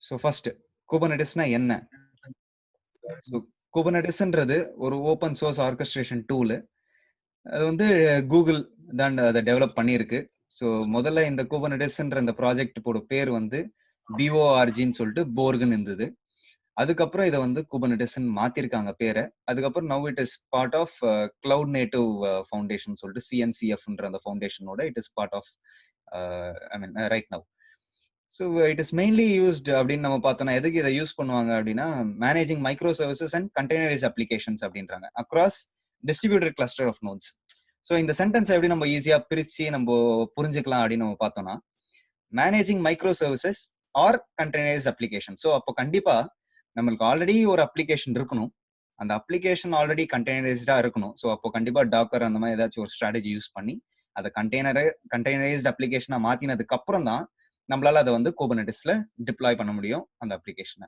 So first குபர்நெட்டிஸ்னா என்ன? So குபர்நெட்டிஸ்ன்றது ஒரு open source orchestration tool. அது வந்து கூகுள் தான் அதை டெவலப் பண்ணியிருக்கு. ஸோ முதல்ல இந்த குபர்நெட்டிஸ்ன்ற இந்த ப்ராஜெக்ட் பேர் வந்து பிஓஆர்ஜின்னு சொல்லிட்டு போர்குன்னு இருந்தது. அதுக்கப்புறம் இதை வந்து குபர்நெட்டிஸ்ன்னு மாத்திருக்காங்க பேரை. அதுக்கப்புறம் now it is part of cloud native foundation சொல்லிட்டு சிஎன்சிஎஃப்ன்ற அந்த ஃபவுண்டேஷனோட it is part of I mean right now. So it is mainly used அப்படின்னு நம்ம பார்த்தோம்னா எதுக்கு இதை யூஸ் பண்ணுவாங்க அப்படின்னா managing micro services and containerize applications அப்படின்றாங்க across distributed cluster of nodes. So இந்த சென்டென்ஸ் எப்படி நம்ம ஈஸியாக பிரித்து நம்ம புரிஞ்சுக்கலாம் அப்படின்னு நம்ம பார்த்தோம்னா managing micro services or containerize application. So அப்போ கண்டிப்பாக நம்மளுக்கு ஆல்ரெடி ஒரு அப்ளிகேஷன் இருக்கணும், அந்த அப்ளிகேஷன் ஆல்ரெடி கண்டெய்னரைஸ்டா இருக்கணும். ஸோ அப்போ கண்டிப்பாக டாக்கர் அந்த மாதிரி ஏதாச்சும் ஒரு ஸ்ட்ராட்டஜி யூஸ் பண்ணி அதை கண்டெய்னரைஸ்ட் அப்ளிகேஷனாக மாற்றினதுக்கு அப்புறம் தான் நம்மளால அதை வந்து குபர்நெட்டிஸ்ல டிப்ளாய் பண்ண முடியும் அந்த அப்ளிகேஷனை.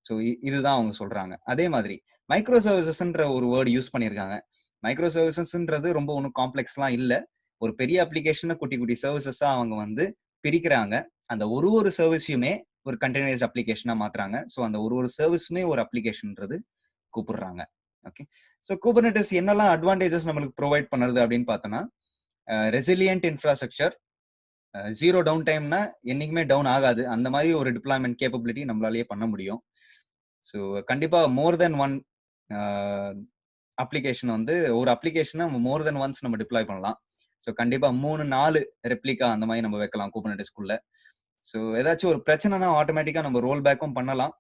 ஸோ இதுதான் அவங்க சொல்றாங்க. அதே மாதிரி மைக்ரோ சர்வீசஸ்ன்ற ஒரு வேர்டு யூஸ் பண்ணியிருக்காங்க. மைக்ரோ சர்வீசஸ்ன்றது ரொம்ப ஒன்றும் காம்ப்ளெக்ஸ்லாம் இல்லை. ஒரு பெரிய அப்ளிகேஷனை குட்டி குட்டி சர்வீசஸா அவங்க வந்து பிரிக்கிறாங்க. அந்த ஒரு சர்வீஸையுமே ஒரு கண்டெய்னரைஸ்ட் அப்ளிகேஷனா மாத்துறாங்க. ஸோ அந்த ஒரு சர்வீஸுமே ஒரு அப்ளிகேஷன்ன்றது கூப்பிடுறாங்க. ஓகே. ஸோ குபர்நெட்டிஸ் என்னெல்லாம் அட்வான்டேஜஸ் நம்மளுக்கு ப்ரொவைட் பண்ணுறது அப்படின்னு பார்த்தோம்னா ரெசிலியன்ட் இன்ஃப்ராஸ்ட்ரக்சர், ஜீரோ டவுன் டைம்னா என்னைக்குமே டவுன் ஆகாது, அந்த மாதிரி ஒரு டிப்ளாய்மெண்ட் கேப்பபிலிட்டி நம்மளாலேயே பண்ண முடியும். ஸோ கண்டிப்பா மோர் தென் ஒன் அப்ளிகேஷன் வந்து ஒரு அப்ளிகேஷனை மோர் தென் ஒன்ஸ் நம்ம டிப்ளாய் பண்ணலாம். ஸோ கண்டிப்பா 3-4 ரெப்ளிகா அந்த மாதிரி நம்ம வைக்கலாம் குபர்நெட்டிஸ்குள்ள. ஸோ ஏதாச்சும் ஒரு பிரச்சனைனா ஆட்டோமேட்டிக்கா நம்ம ரோல் பேக்கும் பண்ணலாம்.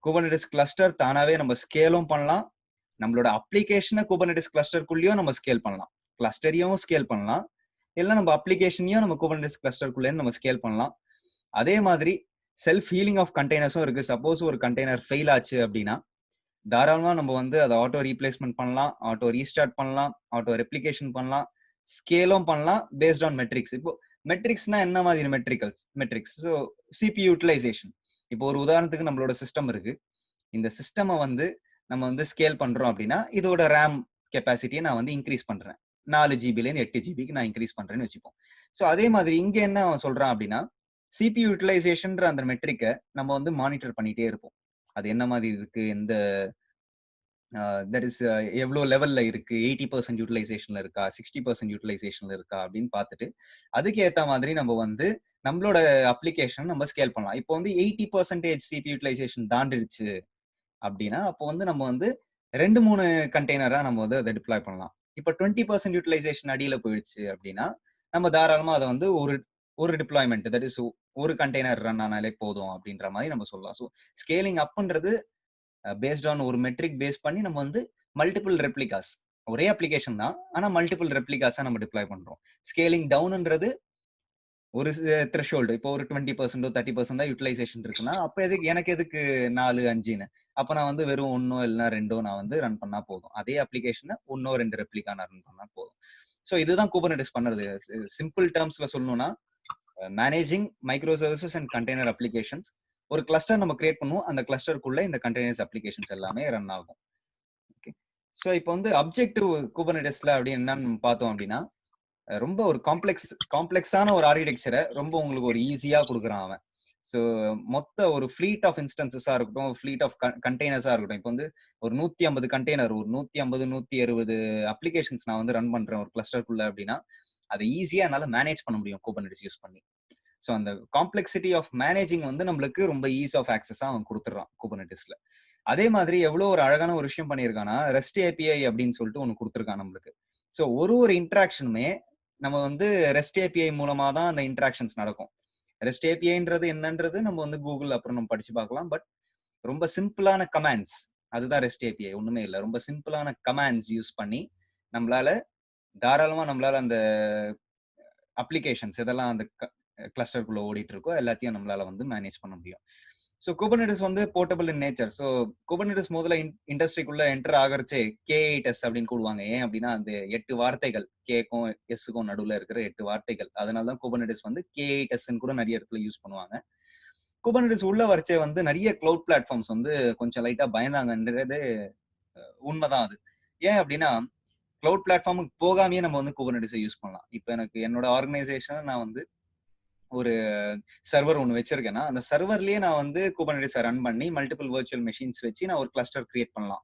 குபர்நெட்டிஸ் கிளஸ்டர் தானாவே நம்ம ஸ்கேலும் பண்ணலாம். நம்மளோட அப்ளிகேஷனை குபர்நெட்டிஸ் கிளஸ்டருக்குள்ளேயும் நம்ம ஸ்கேல் பண்ணலாம். கிளஸ்டரையும் ஸ்கேல் பண்ணலாம், இல்லை நம்ம அப்ளிகேஷனையும் நம்ம குபர்நெட்டிஸ் கிளஸ்டருக்குள்ளே நம்ம ஸ்கேல் பண்ணலாம். அதே மாதிரி செல்ஃப் ஹீலிங் ஆஃப் கண்டெய்னர்ஸும் இருக்கு. சப்போஸ் ஒரு கண்டெய்னர் ஃபெயில் ஆச்சு அப்படின்னா தாராளமாக நம்ம வந்து அதை ஆட்டோ ரீப்ளேஸ்மெண்ட் பண்ணலாம், ஆட்டோ ரீஸ்டார்ட் பண்ணலாம், ஆட்டோ ரெப்ளிகேஷன் பண்ணலாம், ஸ்கேலும் பண்ணலாம் பேஸ்ட் ஆன் மெட்ரிக்ஸ். இப்போ மெட்ரிக்ஸ்னா என்ன மாதிரி மெட்ரிக்ஸ்? So CP utilisation. இப்போ ஒரு உதாரணத்துக்கு நம்மளோட சிஸ்டம் இருக்கு. இந்த சிஸ்டமை வந்து நம்ம வந்து ஸ்கேல் பண்றோம் அப்படின்னா இதோட ரேம் கெப்பாசிட்டியை நான் வந்து இன்க்ரீஸ் பண்றேன். 4 ஜிபிலேருந்து 8 ஜிபிக்கு நான் இன்க்ரீஸ் பண்றேன்னு வச்சுப்போம். ஸோ அதே மாதிரி இங்க என்ன அவன் சொல்றான் அப்படின்னா சிபி யூட்டிலைசேஷன்ற அந்த மெட்ரிக்கை நம்ம வந்து மானிட்டர் பண்ணிட்டே இருப்போம். அது என்ன மாதிரி இருக்கு, எந்த தட் இஸ் எவ்வளோ லெவல்ல இருக்கு, 80% யூட்டிலைசேஷன்ல இருக்கா, 60% யூட்டிலைசேஷன்ல இருக்கா அப்படின்னு பார்த்துட்டு அதுக்கு ஏற்ற மாதிரி நம்ம வந்து நம்மளோட அப்ளிகேஷன் நம்ம ஸ்கேல் பண்ணலாம். இப்போ வந்து 80% சிபி யூட்டிலைசேஷன் தாண்டிடுச்சு அப்படின்னா அப்போ வந்து நம்ம வந்து 2-3 கண்டெய்னரா நம்ம வந்து அதை டிப்ளாய் பண்ணலாம். இப்போ 20% யூட்டிலைசேஷன் அடியில போயிடுச்சு அப்படின்னா நம்ம தாராளமா அதை வந்து ஒரு டிப்ளாய்மெண்ட், தட் இஸ் ஒரு கண்டெய்னர் ரன் ஆனாலே போதும் அப்படின்ற மாதிரி நம்ம சொல்லலாம். ஸோ ஸ்கேலிங் அப்ன்றது பேஸ்ட் ஆன் ஒரு மெட்ரிக் பேஸ் பண்ணி நம்ம வந்து மல்டிபிள் ரெப்ளிகாஸ், ஒரே அப்ளிகேஷன் தான் ஆனா மல்டிபிள் ரெப்ளிகாஸா நம்ம டிப்ளாய் பண்றோம். ஸ்கேலிங் டவுன்ன்றது ஒரு த்ரெஷோல்டு. இப்போ ஒரு 20% 30% தான் யூட்டிலைசேஷன் இருக்குன்னா அப்ப எனக்கு எதுக்கு 4 5ன்னு? அப்ப நான் வந்து வெறும் 1 இல்லைன்னா 2 நான் வந்து ரன் பண்ணா போதும். அதே அப்ளிகேஷனை 1-2 ரெப்ளிகா நான் ரன் பண்ணா போதும். ஸோ இதுதான் குபர்நெட்டிஸ் பண்றது. சிம்பிள் டேர்ம்ஸ்ல சொல்லணும்னா managing micro services and container applications. ஒரு கிளஸ்டர் நம்ம கிரியேட் பண்ணுவோம், அந்த கிளஸ்டருக்குள்ள இந்த கண்டெய்னர்ஸ் அப்ளிகேஷன்ஸ் எல்லாமே ரன் ஆகும். ஓகே. ஸோ இப்போ வந்து அப்ஜெக்டிவ் குபர்நெட்டிஸ்ல அப்படி என்னன்னு பார்த்தோம் அப்படின்னா ரொம்ப ஒரு காம்ப்ளெக்ஸான ஒரு ஆர்கிடெக்சரை ரொம்ப உங்களுக்கு ஒரு ஈஸியா கொடுக்குறான் அவன். ஸோ மொத்த ஒரு ஃபிளீட் ஆஃப் இன்ஸ்டன்சஸா இருக்கட்டும், ஃபிளீட் ஆஃப் கண்டெய்னர்ஸா இருக்கட்டும். இப்போ வந்து ஒரு 150 கண்டெய்னர், ஒரு 150 160 அப்ளிகேஷன்ஸ் நான் வந்து ரன் பண்றேன் ஒரு கிளஸ்டருக்குள்ள அப்படின்னா அதை ஈஸியா என்னால மேனேஜ் பண்ண முடியும் குபர்நெட்டிஸ் யூஸ் பண்ணி. ஸோ அந்த காம்ப்ளெக்சிட்டி ஆஃப் மேனேஜிங் வந்து நம்மளுக்கு ரொம்ப ஈஸி ஆஃப் ஆக்சஸா அவன் கொடுத்துட்றான் குபர்நெட்டிஸ்ல. அதே மாதிரி எவ்வளவு ஒரு அழகான ஒரு விஷயம் பண்ணியிருக்கான்னா ரெஸ்ட் ஏபிஐ அப்படின்னு சொல்லிட்டு ஒன்று கொடுத்துருக்கான் நம்மளுக்கு. ஸோ ஒரு இன்ட்ராக்ஷனுமே நம்ம வந்து ரெஸ்ட் ஏபிஐ மூலமா தான் அந்த இன்ட்ராக்ஷன்ஸ் நடக்கும். ரெஸ்ட் ஏபிஐன்றது என்னன்றது நம்ம வந்து கூகுள் அப்புறம் நம்ம படிச்சு பார்க்கலாம். பட் ரொம்ப சிம்பிளான கமாண்ட்ஸ், அதுதான் ரெஸ்ட் ஏபிஐ. ஒண்ணுமே இல்லை, ரொம்ப சிம்பிளான கமாண்ட்ஸ் யூஸ் பண்ணி நம்மளால அந்த அப்ளிகேஷன்ஸ் எதெல்லாம் அந்த கிளஸ்டருக்குள்ள ஓடிட்டு இருக்கோ எல்லாத்தையும் நம்மளால வந்து மேனேஜ் பண்ண முடியும். ஸோ குபர்நெட்டிஸ் வந்து போர்ட்டபிள் இன் நேச்சர். ஸோ குபர்நெட்டிஸ் முதல்ல இண்டஸ்ட்ரிக்குள்ள என்டர் ஆகிறச்சே K8s அப்படின்னு கூடுவாங்க. ஏன் அப்படின்னா அந்த 8 வார்த்தைகள், கேக்கும் எஸ்ஸுக்கும் நடுவில் இருக்கிற 8 வார்த்தைகள். அதனால தான் குபர்நெட்டிஸ் வந்து K8s கூட நிறைய இடத்துல யூஸ் பண்ணுவாங்க. குபர்நெட்டிஸ் உள்ள வரைச்சே வந்து நிறைய கிளவுட் பிளாட்ஃபார்ம்ஸ் வந்து கொஞ்சம் லைட்டா பயந்தாங்கன்றது உண்மைதான் அது. ஏன் அப்படின்னா கிளவுட் பிளாட்ஃபார்முக்கு போகாமையே நம்ம வந்து குபர்நெட்டிஸை யூஸ் பண்ணலாம். இப்போ எனக்கு என்னோட ஆர்கனைசேஷன் நான் வந்து ஒரு சர்வர் ஒன்று வச்சிருக்கேன்னா அந்த சர்வர்லயே நான் வந்து குபர்நெட்டிஸை ரன் பண்ணி மல்டிபிள் வர்ச்சுவல் மெஷின்ஸ் வச்சு நான் ஒரு கிளஸ்டர் கிரியேட் பண்ணலாம்.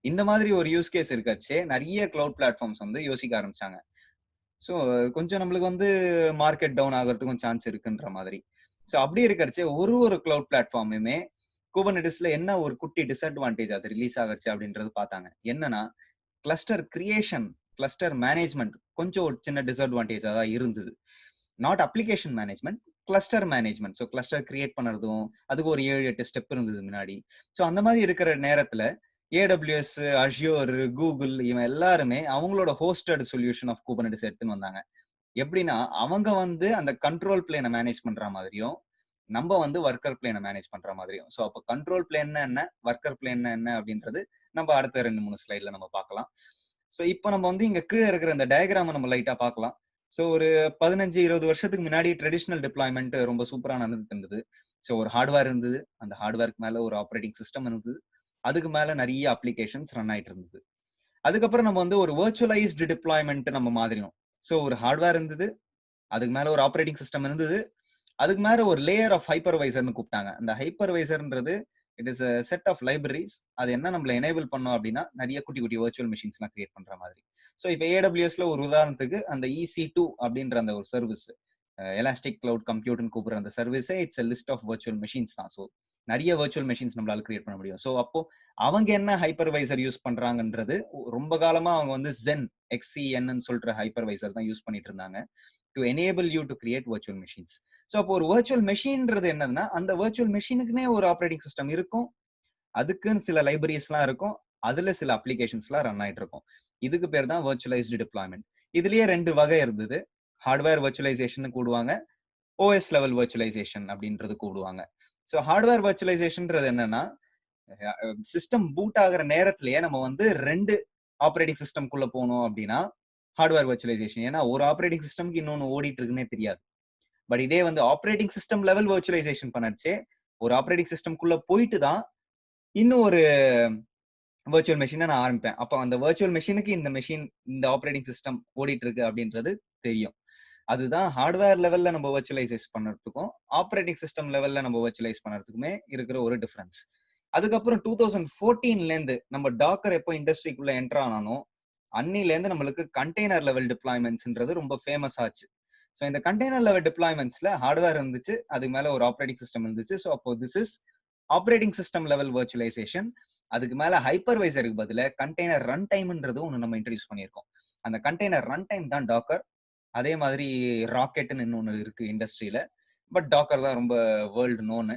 இந்த மாதிரி ஒரு யூஸ் கேஸ் இருக்காச்சே நிறைய கிளவுட் பிளாட்ஃபார்ம்ஸ் வந்து யோசிக்க ஆரம்பிச்சாங்க. ஸோ கொஞ்சம் நம்மளுக்கு வந்து மார்க்கெட் டவுன் ஆகிறதுக்கும் சான்ஸ் இருக்குன்ற மாதிரி. ஸோ அப்படி இருக்கிறச்சே ஒரு கிளவுட் பிளாட்ஃபார்முமே குபர்நெட்டிஸ்ல என்ன ஒரு குட்டி டிஸ்அட்வான்டேஜ் அது ரிலீஸ் ஆகுச்சு அப்படின்றது பார்த்தாங்க. என்னன்னா கிளஸ்டர் கிரியேஷன், கிளஸ்டர் மேனேஜ்மெண்ட் கொஞ்சம் ஒரு சின்ன டிஸ்அட்வான்டேஜா தான் இருந்தது. Not application management, cluster management. So cluster create பண்ணுறதும் அதுக்கு ஒரு 7-8 ஸ்டெப் இருந்தது முன்னாடி. ஸோ அந்த மாதிரி இருக்கிற நேரத்துல AWS, Azure, Google இவன் எல்லாருமே அவங்களோட ஹோஸ்டட் சொல்யூஷன் ஆஃப் குபர்நெட்டிஸ் எடுத்துன்னு வந்தாங்க. எப்படின்னா அவங்க வந்து அந்த கண்ட்ரோல் பிளேனை மேனேஜ் பண்ற மாதிரியும் நம்ம வந்து ஒர்க்கர் பிளேனை மேனேஜ் பண்ற மாதிரியும். ஸோ அப்போ கண்ட்ரோல் பிளேன் என்ன, ஒர்க்கர் பிளேன் என்ன அப்படின்றது நம்ம அடுத்த 2-3 ஸ்லைட்ல நம்ம பார்க்கலாம். ஸோ இப்போ நம்ம வந்து இங்க கீழே இருக்கிற இந்த டயக்ராமை நம்ம லைட்டா பார்க்கலாம். ஸோ ஒரு 15-20 வருஷத்துக்கு முன்னாடி ட்ரெடிஷனல் டிப்ளாய்மெண்ட் ரொம்ப சூப்பரா நடந்துட்டு இருந்தது. ஸோ ஒரு ஹார்ட்வேர் இருந்தது, அந்த ஹார்ட்வேருக்கு மேல ஒரு ஆப்ரேட்டிங் சிஸ்டம் இருந்தது, அதுக்கு மேல நிறைய அப்ளிகேஷன்ஸ் ரன் ஆயிட்டு இருந்தது. அதுக்கப்புறம் நம்ம வந்து ஒரு வர்ச்சுவலைஸ்டு டிப்ளாய்மெண்ட் நம்ம மாதிரியும். ஸோ ஒரு ஹார்ட்வேர் இருந்தது, அதுக்கு மேல ஒரு ஆப்ரேட்டிங் சிஸ்டம் இருந்தது, அதுக்கு மேல ஒரு லேயர் ஆஃப் ஹைப்பர்வைசர்னு கூப்பிட்டாங்க. அந்த ஹைப்பர்வைசர்ன்றது it is a set of libraries. அது என்ன நம்மள எனேபிள் பண்ணோம் அப்படின்னா நிறைய குட்டி குட்டி வர்ச்சுவல் மெஷின்ஸ்லாம் கிரியேட் பண்ற மாதிரி. ஸோ இப்போ AWSல ஒரு உதாரணத்துக்கு அந்த EC2 அப்படின்ற அந்த ஒரு சர்வீஸ், எலாஸ்டிக் கிளவுட் கம்ப்யூட்னு கூப்பிடுற அந்த சர்வீஸே it's a list of virtual machines தான். ஸோ நிறைய வர்ச்சுவல் மெஷின்ஸ் நம்மளால கிரியேட் பண்ண முடியும். ஸோ அப்போ அவங்க என்ன ஹைப்பர்வைசர் யூஸ் பண்றாங்கன்றது ரொம்ப காலமா அவங்க வந்து ஜென் XCN சொல்ற ஹைப்பர்வைசர் தான் யூஸ் பண்ணிட்டு இருந்தாங்க to enable you to create virtual machines. So அப்போ ஒரு வர்ச்சுவல் மெஷின்ன்றது என்னதுன்னா அந்த வர்ச்சுவல் மெஷினுக்குனே ஒரு ஆப்ரேட்டிங் சிஸ்டம் இருக்கும், அதுக்குன்னு சில லைப்ரரிஸ்லாம் இருக்கும், அதுல சில அப்ளிகேஷன்ஸ்லாம் ரன் ஆயிட்டு இருக்கும். இதுக்கு பேர் தான் வர்ச்சுவலைஸ்டு டிப்ளாய்மெண்ட். இதுலயே 2 வகை இருந்தது. ஹார்ட்வேர் வர்ச்சுவலைசேஷன் கூடுவாங்க, OS லெவல் வர்ச்சுவலைசேஷன் அப்படின்றது கூடுவாங்க. ஸோ ஹார்ட்வேர் வர்ச்சுவலைசேஷன்ன்றது என்னன்னா சிஸ்டம் பூட் ஆகிற நேரத்திலேயே நம்ம வந்து 2 ஆப்ரேட்டிங் சிஸ்டம்குள்ள போனோம் அப்படின்னா ஹார்ட்வேர் வர்ச்சுவலைசேஷன். ஏன்னா ஒரு ஆப்ரேட்டிங் சிஸ்டம்க்கு இன்னொன்னு ஓடிட்டு இருக்குன்னே தெரியாது. பட் இதே வந்து ஆப்ரேட்டிங் சிஸ்டம் லெவல் வர்ச்சுவலைசேஷன் பண்ணச்சே ஒரு ஆப்ரேட்டிங் சிஸ்டம்குள்ள போயிட்டு தான் இன்னும் ஒரு வர்ச்சுவல் மெஷினை நான் ஆரம்பிப்பேன். அப்போ அந்த வர்ச்சுவல் மெஷினுக்கு இந்த மெஷின், இந்த ஆப்ரேட்டிங் சிஸ்டம் ஓடிட்டு இருக்கு அப்படின்றது தெரியும். அதுதான் ஹார்ட்வேர் லெவல்ல நம்ம வர்ச்சுவலைஸ் பண்றதுக்கும் ஆப்ரேட்டிங் சிஸ்டம் லெவல்ல நம்ம வர்ச்சுவலைஸ் பண்றதுக்குமே இருக்கிற ஒரு டிஃபரன்ஸ். அதுக்கப்புறம் 2014ல இருந்து நம்ம டாக்கர் எப்போ இண்டஸ்ட்ரிக்குள்ள என்டர் ஆனானோ அன்னில இருந்து நம்மளுக்கு கண்டெய்னர் லெவல் டிப்ளாய்மெண்ட்ஸ்ன்றது ரொம்ப ஃபேமஸ் ஆச்சு. ஸோ இந்த கண்டெய்னர் லெவல் டிப்ளாய்மெண்ட்ஸ்ல ஹார்ட்வேர் இருந்துச்சு, அதுக்கு மேல ஒரு ஆப்ரேட்டிங் சிஸ்டம் இருந்துச்சு. ஸோ அப்போ this is operating system level virtualisation. அதுக்கு மேல ஹைப்பர்வைசருக்கு பதில கண்டெய்னர் ரன் டைம்ன்றது ஒன்று நம்ம இன்ட்ரடியூஸ் பண்ணியிருக்கோம். அந்த கண்டெய்னர் ரன் டைம் தான் டாக்கர். அதே மாதிரி ராக்கெட்னு இன்னொன்று இருக்கு இண்டஸ்ட்ரியில, பட் டாக்கர் தான் ரொம்ப வேர்ல்டு நோனு.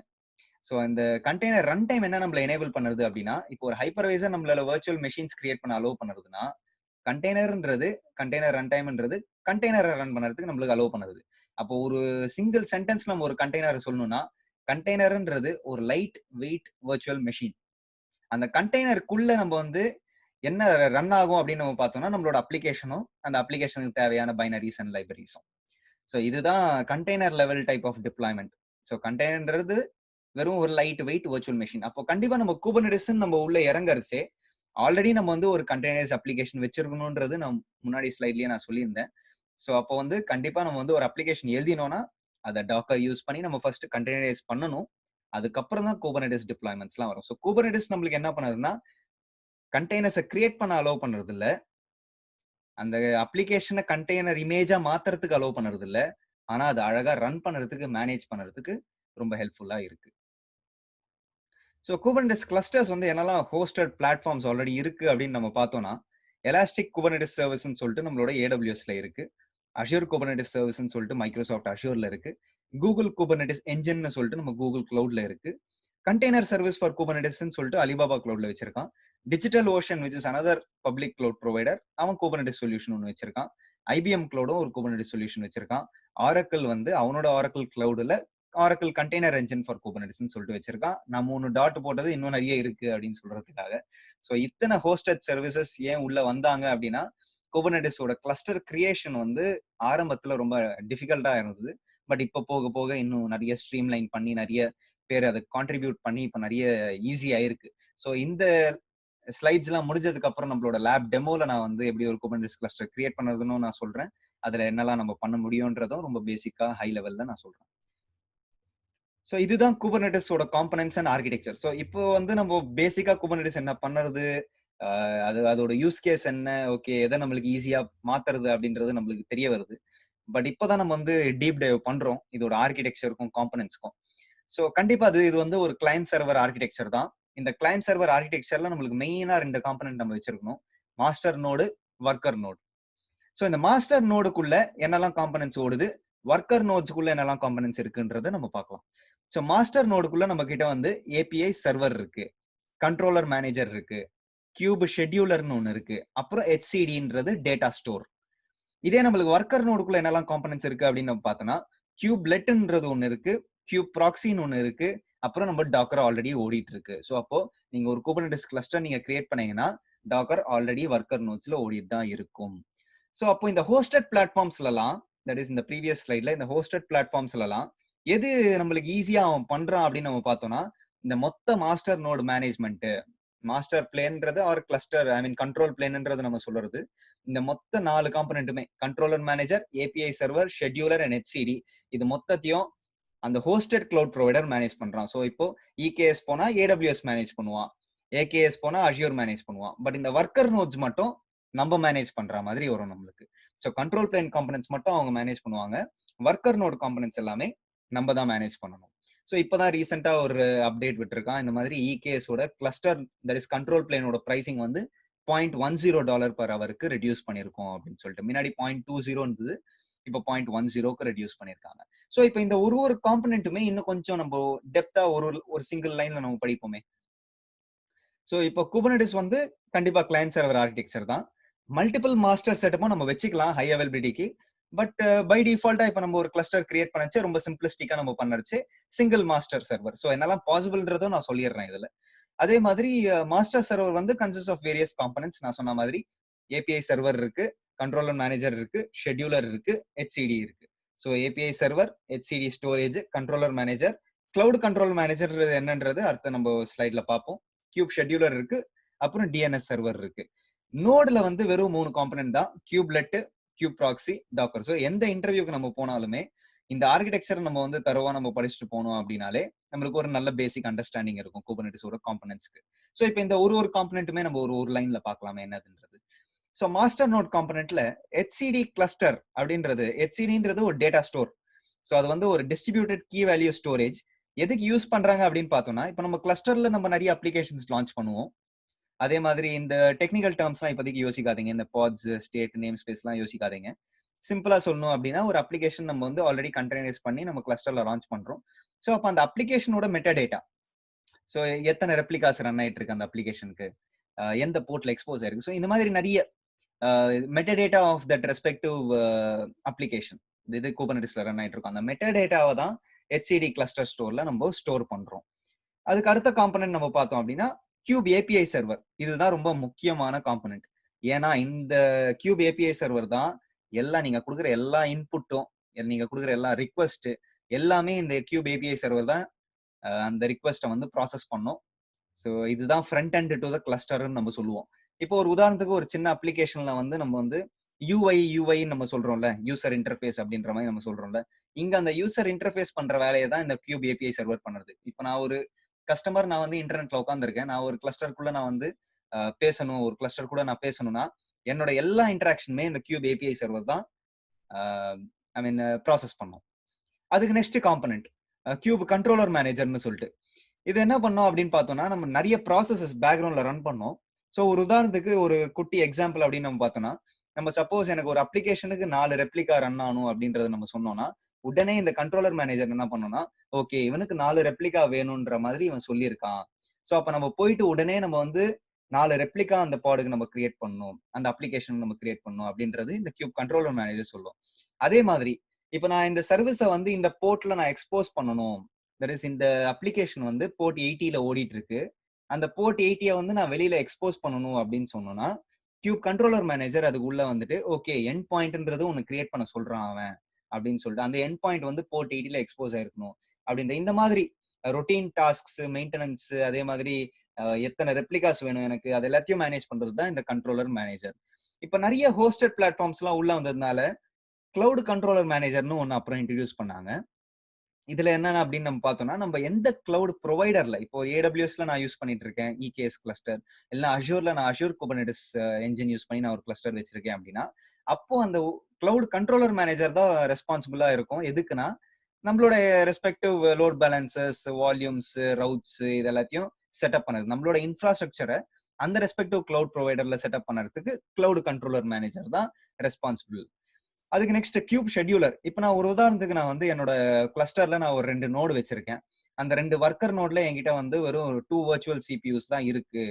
ஸோ இந்த கண்டெய்னர் ரன் டைம் என்ன நம்மள எனேபிள் பண்ணுறது அப்படின்னா, இப்போ ஒரு ஹைப்பர்வைசர் நம்மளால வர்ச்சுவல் மெஷின்ஸ் கிரியேட் பண்ண அலோவ் பண்ணுறதுன்னா கண்டெய்னர்ன்றது, கண்டெய்னர் ரன் டைம்ன்றது கண்டெய்னரை ரன் பண்ணுறதுக்கு நம்மளுக்கு அலோவ் பண்ணுது. அப்போ ஒரு சிங்கிள் சென்டென்ஸ் நம்ம ஒரு கண்டெய்னர் சொல்லணும்னா கண்டெய்னர்ன்றது ஒரு லைட் வெயிட் வர்ச்சுவல் மெஷின். அந்த கண்டெய்னருக்குள்ள நம்ம வந்து என்ன ரன் ஆகும் அப்படின்னு நம்ம பார்த்தோம்னா நம்மளோட அப்ளிகேஷனும் அந்த அப்ளிகேஷனுக்கு தேவையான பைனரிஸ் அண்ட் லைப்ரரிஸும். ஸோ இதுதான் container level type of deployment. So கண்டெய்னர்ன்றது வெறும் ஒரு லைட் வெயிட் வர்ச்சுவல் மெஷின். அப்போ கண்டிப்பா நம்ம குபர்நெட்டிஸ் நம்ம உள்ள இறங்கறச்சே ஆல்ரெடி நம்ம வந்து ஒரு கண்டெய்னர்ஸ் அப்ளிகேஷன் வச்சிருக்கணும்ன்றது நான் முன்னாடி ஸ்லைட்லயே நான் சொல்லியிருந்தேன். ஸோ அப்போ வந்து கண்டிப்பா நம்ம வந்து ஒரு அப்ளிகேஷன் எழுதினோம்னா அதை டாக்கர் யூஸ் பண்ணி நம்ம ஃபர்ஸ்ட் கண்டெய்னரைஸ் பண்ணணும். அதுக்கப்புறம் தான் குபர்நெட்டிஸ் டிப்ளாய்மெண்ட்ஸ்லாம் வரும். ஸோ குபர்நெட்டிஸ் நம்மளுக்கு என்ன பண்ணுதுன்னா கண்டெய்னர்ஸை கிரியேட் பண்ண அலோவ் பண்றது இல்ல, அந்த அப்ளிகேஷனை கண்டெய்னர் இமேஜா மாத்துறதுக்கு அலோவ் பண்றது இல்ல, ஆனா அது அழகா ரன் பண்றதுக்கு, மேனேஜ் பண்றதுக்கு ரொம்ப ஹெல்ப்ஃபுல்லா இருக்கு. ஸோ குபர்நெட்டிஸ் கிளஸ்டர்ஸ் வந்து என்னெல்லாம் ஹோஸ்டட் பிளாட்ஃபார்ம்ஸ் ஆல்ரெடி இருக்கு அப்படின்னு நம்ம பார்த்தோம்னா, எலாஸ்டிக் குபர்நெட்டிஸ் சர்வீஸ்ன்னு சொல்லிட்டு நம்மளோட AWSல இருக்கு. அஷூர் குபர்நெட்டிஸ் சர்வீஸ்ன்னு சொல்லிட்டு மைக்ரோசாஃப்ட் அஷூர்ல இருக்கு. கூகுள் குபர்நெட்டிஸ் என்ஜின்னு சொல்லிட்டு நம்ம கூகுள் கிளவுட்ல இருக்கு. கண்டெய்னர் சர்வீஸ் ஃபார் குபர்நெட்டிஸ்ன்னு சொல்லிட்டு அலிபாபா கிளவுட்ல வச்சிருக்கான். Digital ocean which is another public cloud provider, அவன் குபர்நெட்டிஸ் சொல்யூஷன் ஒன்று வச்சிருக்கான். IBM கிளவுடும் ஒரு குபர்நெட்டிஸ் சொல்யூஷன் வச்சிருக்கான். ஆரக்கிள் வந்து அவனோட ஆரக்கிள் கிளவுட்ல ஆரக்கிள் கண்டெய்னர் என்ஜின் ஃபார் குபர்நெட்டிஸ்ன்னு சொல்லிட்டு வச்சிருக்கான். நான் 3 டாட் போட்டது இன்னும் நிறைய இருக்கு அப்படின்னு சொல்றதுக்காக. ஸோ இத்தனை ஹோஸ்டட் சர்வீசஸ் ஏன் உள்ள வந்தாங்க அப்படின்னா குபர்நெட்டிஸோட கிளஸ்டர் கிரியேஷன் வந்து ஆரம்பத்துல ரொம்ப டிஃபிகல்ட்டா இருந்தது. பட் இப்போ போக போக இன்னும் நிறைய ஸ்ட்ரீம்லைன் பண்ணி நிறைய பேர் அதை கான்ட்ரிபியூட் பண்ணி இப்போ நிறைய ஈஸி ஆயிருக்கு. ஸோ இந்த ஸ்லைட்ஸ் எல்லாம் முடிஞ்சதுக்கு அப்புறம் நம்மளோட லேப் டெமோல நான் வந்து எப்படி ஒரு குபர்நெட்டிஸ் கிளஸ்டர் கிரியேட் பண்றதுன்னு நான் சொல்றேன். அதுல என்னெல்லாம் நம்ம பண்ண முடியும்ன்றதும் ரொம்ப பேசிக்கா ஹை லெவல்ல நான் சொல்றேன். ஸோ இதுதான் குபர்நெட்டிஸோட காம்பனன்ட்ஸ் அண்ட் ஆர்கிடெக்சர். ஸோ இப்போ வந்து நம்ம பேசிக்கா குபர்நெட்டிஸ் என்ன பண்ணுறது, அது அதோட யூஸ் கேஸ் என்ன, ஓகே எதை நம்மளுக்கு ஈஸியா மாத்துறது அப்படின்றது நம்மளுக்கு தெரிய வருது. பட் இப்போதான் நம்ம வந்து டீப் டைவ் பண்றோம் இதோட ஆர்கிடெக்சருக்கும் காம்பனன்ட்ஸ்க்கும். ஸோ கண்டிப்பா இது வந்து ஒரு கிளையன்ட் சர்வர் ஆர்கிடெக்சர் தான். இந்த கிளையன்ட் சர்வர் ஆர்கிடெக்சர்ல நம்மளுக்கு மெயினா 2 காம்பனன்ட் நம்ம வச்சிருக்கணும். Master node, worker node. So இந்த மாஸ்டர் நோடுக்குள்ள என்னெல்லாம் காம்பனன்ட்ஸ் ஓடுது, ஒர்க்கர் நோட்ஸ்க்குள்ள என்னெல்லாம் காம்பனன்ட்ஸ் இருக்குன்றத நம்ம பார்க்கலாம். ஸோ மாஸ்டர் நோடுக்குள்ள நம்ம கிட்ட வந்து ஏபிஐ சர்வர் இருக்கு, கண்ட்ரோலர் மேனேஜர் இருக்கு, கியூப் ஷெட்யூலர்னு ஒன்னு இருக்கு, அப்புறம் HCDன்றது டேட்டா ஸ்டோர். இதே நம்மளுக்கு ஒர்க்கர் நோடுக்குள்ள என்னெல்லாம் காம்பனன்ட்ஸ் இருக்கு அப்படின்னு நம்ம பார்த்தோம்னா, கியூப்லெட்ன்றது ஒன்னு இருக்கு, கியூப் ப்ராக்ஸின்னு ஒன்னு இருக்கு, அப்புறம் நம்ம டாக்கர் ஆல்ரெடி ஓடிட்டு இருக்கு. ஸோ அப்போ நீங்க ஒரு குபர்நெட்டிஸ் கிளஸ்டர் நீங்க கிரியேட் பண்ணீங்கன்னா டாக்கர் ஆல்ரெடி ஒர்க்கர் நோட்ஸ்ல ஓடிட்டு தான் இருக்கும். ஸோ அப்போ இந்த ஹோஸ்டட் பிளாட்ஃபார்ம்ஸ்லாம், தட் இஸ் இந்த ப்ரீவியஸ் ஸ்லைட்ல இந்த ஹோஸ்டட் பிளாட்ஃபார்ம்ஸ்லாம் எது நம்மளுக்கு ஈஸியா அவன் பண்றான் அப்படின்னு நம்ம பார்த்தோம்னா, இந்த மொத்த மாஸ்டர் நோடு மேனேஜ்மெண்ட், மாஸ்டர் பிளேன்ன்றது or cluster I mean control பிளேன்ன்றது நம்ம சொல்றது, இந்த மொத்த 4 காம்பனன்ட்டுமே controller manager, API server, scheduler and HCD இது மொத்தத்தையும் அந்த ஹோஸ்டட் கிளவுட் ப்ரொவைடர் மேனேஜ் பண்றான். ஸோ இப்போ EKS போனா AWS மேனேஜ் பண்ணுவான், AKS போனா Azure மேனேஜ் பண்ணுவான். பட் இந்த ஒர்க்கர் நோட்ஸ் மட்டும் நம்ம மேனேஜ் பண்ற மாதிரி வரும் நம்மளுக்கு. ஸோ கண்ட்ரோல் பிளேன் காம்பனன்ட்ஸ் மட்டும் அவங்க மேனேஜ் பண்ணுவாங்க, ஒர்க்கர் நோட் காம்பனன்ட்ஸ் எல்லாமே நம்ம தான் மேனேஜ் பண்ணணும். ஸோ இப்போதான் ரீசெண்டா ஒரு அப்டேட் விட்டுருக்கான். இந்த மாதிரி EKSோட கிளஸ்டர் தட் இஸ் கண்ட்ரோல் பிளேனோட பிரைசிங் வந்து $0.10 per ஹவருக்கு ரெடியூஸ் பண்ணிருக்கோம் அப்படின்னு சொல்லிட்டு. முன்னாடி 0.20 இருந்தது, இப்போ 0.10க்கு ரெடியூஸ் பண்ணிருக்காங்க. ஸோ இப்போ இந்த ஒரு காம்பனன்ட்டுமே இன்னும் கொஞ்சம் நம்ம டெப்தா ஒரு சிங்கிள் லைன்ல நம்ம படிப்போமே. ஸோ இப்போ குபர்நெட்டிஸ் வந்து கண்டிப்பா கிளையன்ட் சர்வர் ஆர்கிடெக்சர் தான். மல்டிபிள் மாஸ்டர் செட்டப்பும் நம்ம வச்சுக்கலாம் ஹை அவைலபிலிட்டிக்கு. பட் பை டிஃபால்ட்டா இப்போ நம்ம ஒரு கிளஸ்டர் கிரியேட் பண்ணச்சு ரொம்ப சிம்பிளிஸ்டிக்கா நம்ம பண்ணச்சு சிங்கிள் மாஸ்டர் சர்வர். ஸோ என்னெல்லாம் பாசிபிள்ன்றதும் நான் சொல்லிடுறேன் இதுல. அதே மாதிரி மாஸ்டர் சர்வர் வந்து கன்சிஸ்ட் ஆஃப் வேரியஸ் காம்பனன்ட்ஸ். நான் சொன்ன மாதிரி ஏபிஐ சர்வர் இருக்கு, கண்ட்ரோலர் மேனேஜர் இருக்கு, ஷெட்யூலர் இருக்கு, HCD இருக்கு. So API server, HCD storage, controller manager, cloud control manager என்னன்றது அடுத்த நம்ம ஸ்லைட்ல பார்ப்போம். கியூப் ஷெட்யூலர் இருக்கு, அப்புறம் டிஎன்எஸ் சர்வர் இருக்கு. நோடுல வந்து வெறும் 3 காம்பனன்ட் தான், கியூப்லெட், கியூப் ப்ராக்ஸி, டாக்கர். ஸோ எந்த இன்டர்வியூக்கு நம்ம போனாலுமே இந்த ஆர்கிடெக்சர் நம்ம வந்து தரவா நம்ம படிச்சுட்டு போனோம் அப்படின்னாலே நம்மளுக்கு ஒரு நல்ல பேசிக் அண்டர்ஸ்டாண்டிங் இருக்கும் குபர்நெட்டிஸோட காம்பனன்ட்ஸ்க்கு. ஸோ இப்போ இந்த ஒரு காம்பனன்ட்டுமே நம்ம ஒரு லைன்ல பார்க்கலாமே என்னதுன்றது. ஸோ மாஸ்டர் நோட் காம்பனன்ட்ல HCD கிளஸ்டர் அப்படின்றது, HCDன்றது ஒரு டேட்டா ஸ்டோர். ஸோ அது வந்து ஒரு டிஸ்ட்ரிபியூட்டட் கீ வேல்யூ ஸ்டோரேஜ். எதுக்கு யூஸ் பண்றாங்க அப்படின்னு பார்த்தோம்னா, இப்போ நம்ம கிளஸ்டர்ல நம்ம நிறைய அப்ளிகேஷன்ஸ் லான்ச் பண்ணுவோம். அதே மாதிரி இந்த டெக்னிக்கல் டேர்ம்ஸ்லாம் இப்போதைக்கு யோசிக்காதீங்க, இந்த பாட்ஸ், ஸ்டேட், நேம் ஸ்பேஸ்லாம் யோசிக்காதீங்க. சிம்பிளா சொல்லணும் அப்படின்னா, ஒரு அப்ளிகேஷன் நம்ம வந்து ஆல்ரெடி கண்டெய்னரைஸ் பண்ணி நம்ம கிளஸ்டர்ல லான்ச் பண்றோம். ஸோ அப்போ அந்த அப்ளிகேஷனோட மெட்டா டேட்டா, ஸோ எத்தனை ரெப்ளிகாஸ் ரன் ஆயிட்டு இருக்கு அந்த அப்ளிகேஷனுக்கு, எந்த போர்ட்ல எக்ஸ்போஸ் ஆயிருக்கு, ஸோ இந்த மாதிரி நிறைய metadata of that respective application இது குபர்நெட்டிஸ்ல ரன் ஆயிட்டு இருக்கும். அந்த மெட்டா டேட்டாவை தான் HCD கிளஸ்டர் ஸ்டோர்ல நம்ம ஸ்டோர் பண்றோம். அதுக்கு அடுத்த காம்பனன்ட் நம்ம பார்த்தோம் அப்படின்னா கியூப் ஏபிஐ சர்வர். இதுதான் ரொம்ப முக்கியமான காம்பனன்ட். ஏன்னா இந்த கியூப் ஏபிஐ சர்வர் தான் எல்லாம் நீங்க கொடுக்குற எல்லா இன்புட்டும், நீங்க கொடுக்குற எல்லா ரிக்வெஸ்ட் எல்லாமே இந்த கியூப் ஏபிஐ சர்வர் தான் அந்த ரிக்வெஸ்ட்டை வந்து ப்ராசஸ் பண்ணும். ஸோ இதுதான் ஃப்ரண்ட் எண்ட் டு த கிளஸ்டர்னு நம்ம சொல்லுவோம். இப்போ ஒரு உதாரணத்துக்கு ஒரு சின்ன அப்ளிகேஷன்ல வந்து நம்ம வந்து யூஐ நம்ம சொல்றோம்ல, யூசர் இன்டர்ஃபேஸ் அப்படின்ற மாதிரி நம்ம சொல்றோம்ல. இங்க அந்த யூசர் இன்டர்ஃபேஸ் பண்ற வேலையை தான் இந்த கியூப் ஏபிஐ சர்வர் பண்ணுறது. இப்போ நான் ஒரு கஸ்டமர், நான் வந்து இன்டர்நெட்ல உட்காந்துருக்கேன், நான் ஒரு கிளஸ்டருக்குள்ள நான் வந்து பேசணும், ஒரு கிளஸ்டர் கூட நான் பேசணும்னா என்னோட எல்லா இன்டராக்ஷனுமே இந்த கியூப் ஏபிஐ சர்வர் தான் ஐ மீன் ப்ராசஸ் பண்ணும். அதுக்கு நெக்ஸ்ட் காம்பனன்ட் கியூப் கண்ட்ரோலர் மேனேஜர்னு சொல்லிட்டு, இது என்ன பண்ணோம் அப்படின்னு பார்த்தோம்னா, நம்ம நிறைய ப்ராசஸஸ் பேக்ரவுண்ட்ல ரன் பண்ணோம். ஸோ ஒரு உதாரணத்துக்கு ஒரு குட்டி எக்ஸாம்பிள் அப்படின்னு நம்ம பார்த்தோம்னா, நம்ம சப்போஸ் எனக்கு ஒரு அப்ளிகேஷனுக்கு 4 ரெப்ளிகா ரன் ஆகணும் அப்படின்றத நம்ம சொன்னோம்னா, உடனே இந்த கண்ட்ரோலர் மேனேஜர் என்ன பண்ணோம்னா, ஓகே இவனுக்கு 4 ரெப்ளிகா வேணும்ன்ற மாதிரி இவன் சொல்லியிருக்கான். ஸோ அப்ப நம்ம போயிட்டு உடனே நம்ம வந்து 4 ரெப்ளிகா அந்த பாடுக்கு நம்ம கிரியேட் பண்ணணும், அந்த அப்ளிகேஷன் நம்ம கிரியேட் பண்ணணும் அப்படின்றது இந்த கியூப் கண்ட்ரோலர் மேனேஜர் சொல்லும். அதே மாதிரி இப்ப நான் இந்த சர்வீஸை வந்து இந்த போர்ட்ல நான் எக்ஸ்போஸ் பண்ணணும், தட் இஸ் இந்த அப்ளிகேஷன் வந்து போர்ட் 80ல ஓடிட்டு இருக்கு, அந்த போர்ட் 80 வந்து நான் வெளியில எக்ஸ்போஸ் பண்ணணும் அப்படின்னு சொன்னோம்னா, கியூப் கண்ட்ரோலர் மேனேஜர் அதுக்குள்ள வந்துட்டு ஓகே எண்ட் பாயிண்ட்ன்றது ஒன்னு கிரியேட் பண்ண சொல்றான் அவன் அப்படின்னு சொல்லிட்டு, அந்த எண்ட் பாயிண்ட் வந்து போர்ட் 80ல எக்ஸ்போஸ் ஆயிருக்கணும் அப்படின்ற இந்த மாதிரி ரொட்டீன் டாஸ்க்ஸ், மெயின்டெனன்ஸ், அதே மாதிரி எத்தனை ரெப்ளிகாஸ் வேணும் எனக்கு, அது எல்லாத்தையும் மேனேஜ் பண்றது தான் இந்த கண்ட்ரோலர் மேனேஜர். இப்ப நிறைய ஹோஸ்டட் பிளாட்ஃபார்ம்ஸ் எல்லாம் உள்ள வந்ததுனால கிளவுட் கண்ட்ரோலர் மேனேஜர்னு ஒன்னு அப்புறம் இன்ட்ரடியூஸ் பண்ணாங்க. இதுல என்னன்னா அப்படின்னு நம்ம பார்த்தோம்னா, நம்ம எந்த கிளவுட் ப்ரொவைடர்ல இப்போ ஏடபிள்யூஎஸ்ல நான் யூஸ் பண்ணிட்டு இருக்கேன் இகேஎஸ் கிளஸ்டர், இல்ல அஷூர்ல நான் அஷூர் குபர்னெட்டிஸ் என்ஜின் யூஸ் பண்ணி நான் ஒரு கிளஸ்டர் வச்சிருக்கேன் அப்படின்னா, அப்போ அந்த கிளவுட் கண்ட்ரோலர் மேனேஜர் தான் ரெஸ்பான்சிபிளா இருக்கும். எதுக்குன்னா, நம்மளோட ரெஸ்பெக்டிவ் லோட் பேலன்சஸ், வால்யூம்ஸ், ரவுட்ஸ் இது எல்லாத்தையும் செட்டப் பண்ணது. நம்மளோட இன்ஃப்ராஸ்ட்ரக்சரை அந்த ரெஸ்பெக்டிவ் கிளவுட் ப்ரொவைடர்ல செட்டப் பண்ணுறதுக்கு கிளவுட் கண்ட்ரோலர் மேனேஜர் தான் ரெஸ்பான்சிபிள். அதுக்கு நெக்ஸ்ட் கியூப் ஷெட்யூலர். இப்போ நான் ஒரு உதாரணத்துக்கு நான் வந்து என்னோட கிளஸ்டர்ல நான் ஒரு 2 நோடு வச்சிருக்கேன். அந்த 2 ஒர்க்கர் நோட்ல என்கிட்ட வந்து வெறும் 2 வர்ச்சுவல் சிபியூஸ் தான் இருக்கு.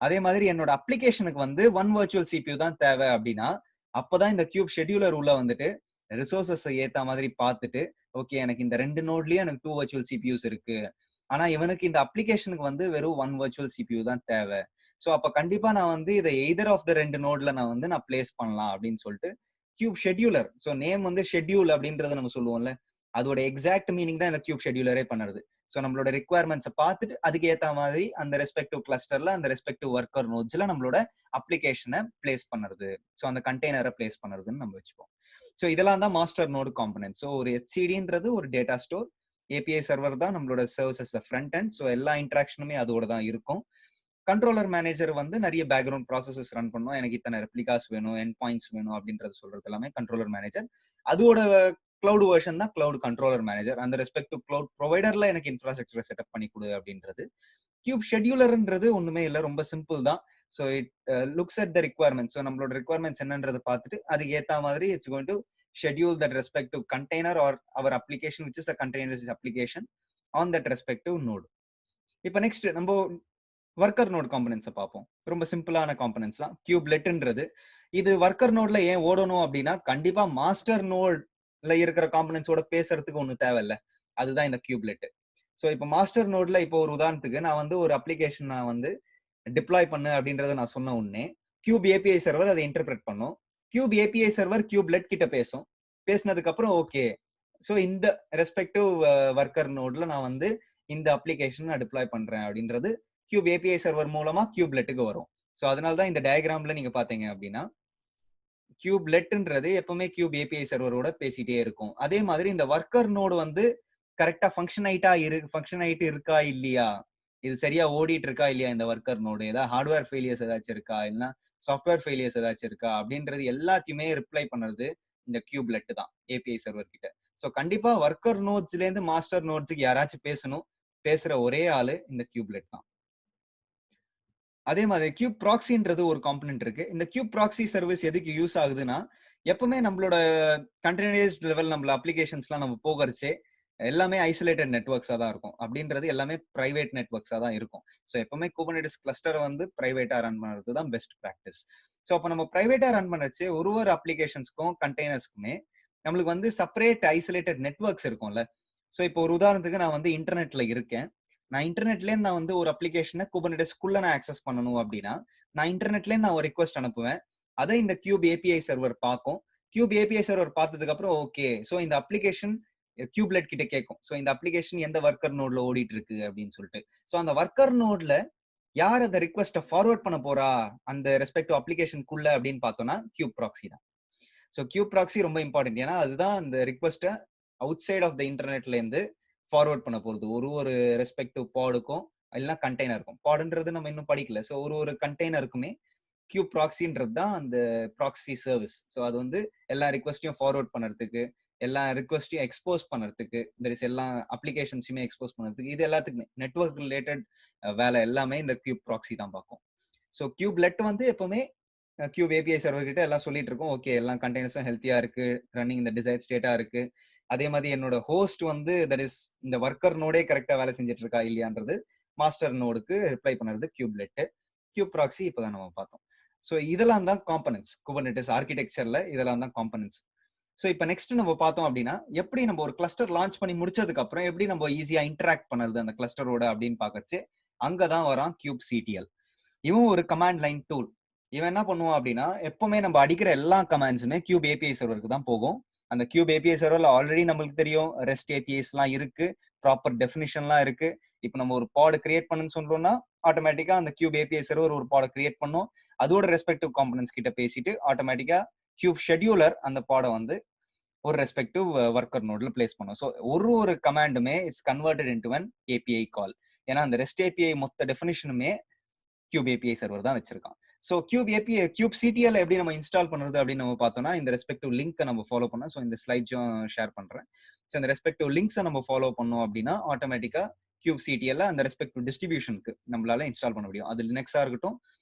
அதே மாதிரி என்னோட அப்ளிகேஷனுக்கு வந்து 1 வர்ச்சுவல் சிபியூ தான் தேவை அப்படின்னா, அப்பதான் இந்த கியூப் ஷெட்யூலர் உள்ள வந்துட்டு ரிசோர்சஸ் ஏத்த மாதிரி பார்த்துட்டு, ஓகே எனக்கு இந்த 2 நோட்லயும் எனக்கு 2 வர்ச்சுவல் சிபியூஸ் இருக்கு. ஆனா இவனுக்கு இந்த அப்ளிகேஷனுக்கு வந்து வெறும் 1 வர்ச்சுவல் சிபியூ தான் தேவை. சோ அப்ப கண்டிப்பா நான் வந்து இதை எய்தர் ஆஃப் த 2 நோட்ல நான் பிளேஸ் பண்ணலாம் அப்படின்னு சொல்லிட்டு கியூப் ஷெட்யூலர். சோ நேம் வந்து ஷெட்யூல் அப்படின்றத நம்ம சொல்லுவோம்ல, அதோட எக்ஸாக்ட் மீனிங் தான் இந்த கியூப் ஷெட்யூலரே பண்ணுறது. ஸோ நம்மளோட ரிக்வயர்மெண்ட்ஸை பார்த்துட்டு அதுக்கு ஏற்ற மாதிரி அந்த ரெஸ்பெக்டிவ் கிளஸ்டர்ல அந்த ரெஸ்பெக்டிவ் ஒர்க்கர் நோட்ஸ்ல நம்மளோட அப்ளிகேஷனை பிளேஸ் பண்ணுறது, ஸோ அந்த கண்டெய்னரை பிளேஸ் பண்ணுறதுன்னு நம்ம வச்சுப்போம். ஸோ இதெல்லாம் தான் மாஸ்டர் நோடு காம்பனன்ட். ஸோ ஒரு HCDன்றது ஒரு டேட்டா ஸ்டோர், ஏபிஐ சர்வர் தான் நம்மளோட சர்வீசஸ் ஃப்ரண்ட் எண்ட். ஸோ எல்லா இன்ட்ராக்ஷனுமே அதோட தான் இருக்கும். கண்ட்ரோலர் மேனேஜர் வந்து நிறைய பேக்ரவுண்ட் ப்ராசஸஸ் ரன் பண்ணும். எனக்கு இத்தனை ரெப்ளிகாஸ் வேணும், என் பாயிண்ட்ஸ் வேணும் அப்படின்றது சொல்றது எல்லாமே கண்ட்ரோலர் மேனேஜர். அதோட கிளவுட் வெர்ஷன் தான் கிளவுட் கண்ட்ரோலர் மேனேஜர். அந்த ரெஸ்பெக்டிவ் கிளவுட் ப்ரொவைடர்ல எனக்கு இன்ஃப்ராஸ்ட்ரக்சரை செட்டப் பண்ணி கொடு அப்படின்றது. கியூப் ஷெட்யூலர்ன்றது ஒண்ணுமே இல்லை, ரொம்ப சிம்பிள் தான். So it looks at the requirement. So நம்மளோட ரிக்வயர்மெண்ட்ஸ் என்னன்றதை பார்த்துட்டு அதுக்கு ஏற்ற மாதிரி it's going to schedule that respective container or our application which is a containerized application on that respective node. இப்போ நெக்ஸ்ட் நம்ம ஒர்க்கர் நோட் காம்பனன்ட்ஸை பார்ப்போம். ரொம்ப சிம்பிளான காம்பனன்ட்ஸ் தான் கியூப்லெட்ன்றது. இது ஒர்க்கர் நோட்ல ஏன் ஓடணும் அப்படின்னா, கண்டிப்பா மாஸ்டர் நோட்ல இருக்கிற காம்பனன்ட்ஸோட பேசுறதுக்கு ஒண்ணு தேவையில்ல. அதுதான் இந்த கியூப்லெட். ஸோ இப்போ மாஸ்டர் நோட்ல இப்போ ஒரு உதாரணத்துக்கு நான் வந்து ஒரு அப்ளிகேஷன் நான் வந்து டிப்ளாய் பண்ணு அப்படின்றத நான் சொன்ன உடனே கியூப் ஏபிஐ சர்வர் அதை இன்டர்பிரட் பண்ணும். கியூப் ஏபிஐ சர்வர் கியூப்லெட் கிட்ட பேசும். பேசினதுக்கு அப்புறம் ஓகே, ஸோ இந்த ரெஸ்பெக்டிவ் ஒர்க்கர் நோட்ல நான் வந்து இந்த அப்ளிகேஷன் நான் டிப்ளாய் பண்றேன் அப்படின்றது கியூப் ஏபிஐ சர்வர் மூலமா கியூப்லெட்டுக்கு வரும். ஸோ அதனால தான் இந்த டயக்ராம்ல நீங்க பாத்தீங்க அப்படின்னா கியூப்லெட்ன்றது எப்பவுமே கியூப் ஏபிஐ சர்வரோட பேசிட்டே இருக்கும். அதே மாதிரி இந்த ஒர்க்கர் நோடு வந்து கரெக்டா ஃபங்க்ஷன் ஆயிட்டு இருக்கா இல்லையா, இது சரியா ஓடிட்டு இருக்கா இல்லையா, இந்த ஒர்க்கர் நோடு ஏதாவது ஹார்ட்வேர் ஃபெயிலியர்ஸ் ஏதாச்சும் இருக்கா, இல்லைன்னா சாஃப்ட்வேர் ஃபெயிலியர்ஸ் ஏதாச்சும் இருக்கா அப்படின்றது எல்லாத்தையுமே ரிப்ளை பண்ணுறது இந்த கியூப்லெட் தான் ஏபிஐ சர்வர் கிட்ட. ஸோ கண்டிப்பா ஒர்க்கர் நோட்ஸ்ல இருந்து மாஸ்டர் நோட்ஸுக்கு யாராச்சும் பேசுற ஒரே ஆளு இந்த கியூப்லெட் தான். அதே மாதிரி கியூப் ப்ராக்ஸின்றது ஒரு காம்பனன்ட் இருக்கு. இந்த கியூப் ப்ராக்ஸி சர்வீஸ் எதுக்கு யூஸ் ஆகுதுன்னா, எப்பவுமே நம்மளோட கண்டெய்னரைஸ்ட் லெவல் நம்மள அப்ளிகேஷன்ஸ்லாம் நம்ம போகிறச்சே எல்லாமே ஐசோலேட்டட் நெட்வொர்க்ஸா தான் இருக்கும். அப்படின்றது எல்லாமே பிரைவேட் நெட்வொர்க்ஸா தான் இருக்கும். ஸோ எப்பவுமே குபர்னெட்டிஸ் கிளஸ்டர் வந்து பிரைவேட்டா ரன் பண்ணுறது தான் பெஸ்ட் ப்ராக்டிஸ். ஸோ அப்போ நம்ம பிரைவேட்டா ரன் பண்ணச்சு ஒரு அப்ளிகேஷன்ஸ்க்கும் கண்டெய்னர்ஸ்க்குமே நம்மளுக்கு வந்து செப்பரேட் ஐசோலேட்டட் நெட்வொர்க்ஸ் இருக்கும்ல. ஸோ இப்போ ஒரு உதாரணத்துக்கு நான் வந்து இன்டர்நெட்ல இருக்கேன். நான் இன்டர்நெட்லேருந்து நான் வந்து ஒரு அப்ளிகேஷனை குபர்னெட்டிஸ்குள்ள நான் ஆக்சஸ் பண்ணணும் அப்படின்னா, நான் இன்டர்நெட்லேருந்து நான் ஒரு ரிக்வஸ்ட் அனுப்புவேன். அதை இந்த கியூப் ஏபிஐ சர்வர் பார்க்கும். கியூப் ஏபிஐ சர்வர் பார்த்ததுக்கு அப்புறம் ஓகே, ஸோ இந்த அப்ளிகேஷன் கியூப்லெட் கிட்ட கேட்கும். ஸோ இந்த அப்ளிகேஷன் எந்த ஒர்க்கர் நோட்ல ஓடிட்டு இருக்கு அப்படின்னு சொல்லிட்டு. ஸோ அந்த ஒர்க்கர் நோட்ல யார் அந்த ரிக்வஸ்ட்டை ஃபார்வர்ட் பண்ண போறா அந்த ரெஸ்பெக்டிவ் அப்ளிகேஷனுக்குள்ள அப்படின்னு பார்த்தோம்னா கியூப் ப்ராக்ஸி தான். ஸோ கியூப் ப்ராக்ஸி ரொம்ப இம்பார்ட்டன்ட். ஏன்னா அதுதான் அந்த ரிக்வஸ்ட்டை அவுட் சைட் ஆஃப் த இன்டர்நெட்ல இருந்து ஃபார்வர்ட் பண்ண போறது ஒரு ரெஸ்பெக்டிவ் பாடுக்கும் இல்லைன்னா கண்டெய்னருக்கும். பாடுன்றது நம்ம இன்னும் படிக்கல. ஸோ ஒரு கண்டெய்னருக்குமே கியூப் ப்ராக்ஸின்றது தான் அந்த ப்ராக்ஸி சர்வீஸ். ஸோ அது வந்து எல்லா ரிக்வஸ்ட்டையும் ஃபார்வர்ட் பண்ணுறதுக்கு, எல்லா ரிக்வஸ்ட்டையும் எக்ஸ்போஸ் பண்ணுறதுக்கு, எல்லா அப்ளிகேஷன்ஸுமே எக்ஸ்போஸ் பண்ணுறதுக்கு, இது எல்லாத்துக்குமே நெட்வொர்க் ரிலேட்டட் வேலை எல்லாமே இந்த கியூப் ப்ராக்ஸி தான் பார்க்கும். ஸோ கியூப்லெட் வந்து எப்பவுமே கியூப் ஏபிஐ சர்வர் கிட்ட எல்லாம் சொல்லிட்டு இருக்கோம். ஓகே, எல்லா கண்டெய்னர்ஸும் ஹெல்த்தியா இருக்கு, ரன்னிங் இந்த டிசைர்ட் ஸ்டேட்டா இருக்கு. அதே மாதிரி என்னோட ஹோஸ்ட் வந்து தட் இஸ் இந்த ஒர்க்கர் நோடே கரெக்டா வேலை செஞ்சுட்டு இருக்கா இல்லையான்றது மாஸ்டர் நோடுக்கு ரிப்ளை பண்ணுறது கியூப்லெட். கியூப் ப்ராக்ஸி இப்போதான் நம்ம பார்த்தோம். ஸோ இதெல்லாம் தான் காம்பனன்ட்ஸ். குபர்னெட்டிஸ் ஆர்கிடெக்சர்ல இதெல்லாம் தான் காம்பனன்ட்ஸ். ஸோ இப்போ நெக்ஸ்ட் நம்ம பார்த்தோம் அப்படின்னா, எப்படி நம்ம ஒரு கிளஸ்டர் லான்ச் பண்ணி முடிச்சதுக்கு அப்புறம் எப்படி நம்ம ஈஸியா இன்டராக்ட் பண்ணுறது அந்த கிளஸ்டரோட அப்படின்னு பார்க்கச்சு அங்கதான் வரான் கியூப் சிடிஎல். இவன் ஒரு கமாண்ட் லைன் டூல். இவன் என்ன பண்ணுவான் அப்படின்னா, எப்பவுமே நம்ம அடிக்கிற எல்லா கமாண்ட்ஸுமே கியூப் ஏபிஐ சர்வருக்கு தான் போகும். அந்த கியூப் ஏபிஐ சர்வர்ல ஆல்ரெடி நம்மளுக்கு தெரியும் ரெஸ்ட் ஏபிஐஸ்லாம் இருக்கு, ப்ராப்பர் டெஃபினிஷன்லாம் இருக்கு. இப்போ நம்ம ஒரு பாட் கிரியேட் பண்ணுன்னு சொல்றோம்னா ஆட்டோமேட்டிக்கா அந்த கியூப் ஏபிஐ சர்வர் ஒரு பாட கிரியேட் பண்ணும். அதோட ரெஸ்பெக்டிவ் காம்பனன்ட்ஸ் கிட்ட பேசிட்டு ஆட்டோமேட்டிக்கா கியூப் ஷெட்யூலர் அந்த பாடை வந்து ஒரு ரெஸ்பெக்டிவ் ஒர்க்கர் நோட்ல பிளேஸ் பண்ணும். ஸோ ஒரு கமாண்டுமே is converted into an API call. ஏன்னா அந்த ரெஸ்ட் ஏபிஐ மொத்த டெஃபினிஷனுமே கியூப் ஏபிஐ சர்வர் தான் வச்சிருக்கான். ஸோ கியூப் சிடிஎல் எப்படி நம்ம இன்ஸ்டால் பண்றது அப்படின்னு நம்ம பார்த்தோம்னா இந்த ரெஸ்பெக்டிவ் லிங்க் நம்ம ஃபாலோ பண்ணோம். ஸோ இந்த ஸ்லைட்ஸும் ஷேர் பண்றேன். ஸோ இந்த ரெஸ்பெக்டிவ் லிங்க்ஸை நம்ம ஃபாலோ பண்ணோம் அப்படின்னா ஆட்டோமேட்டிக்கா கியூப் சிடிஎல் அந்த ரெஸ்பெக்டிவ் டிஸ்ட்ரிபியூஷனுக்கு நம்மளால இன்ஸ்டால் பண்ண முடியும். அது லினக்ஸா இருக்கட்டும்,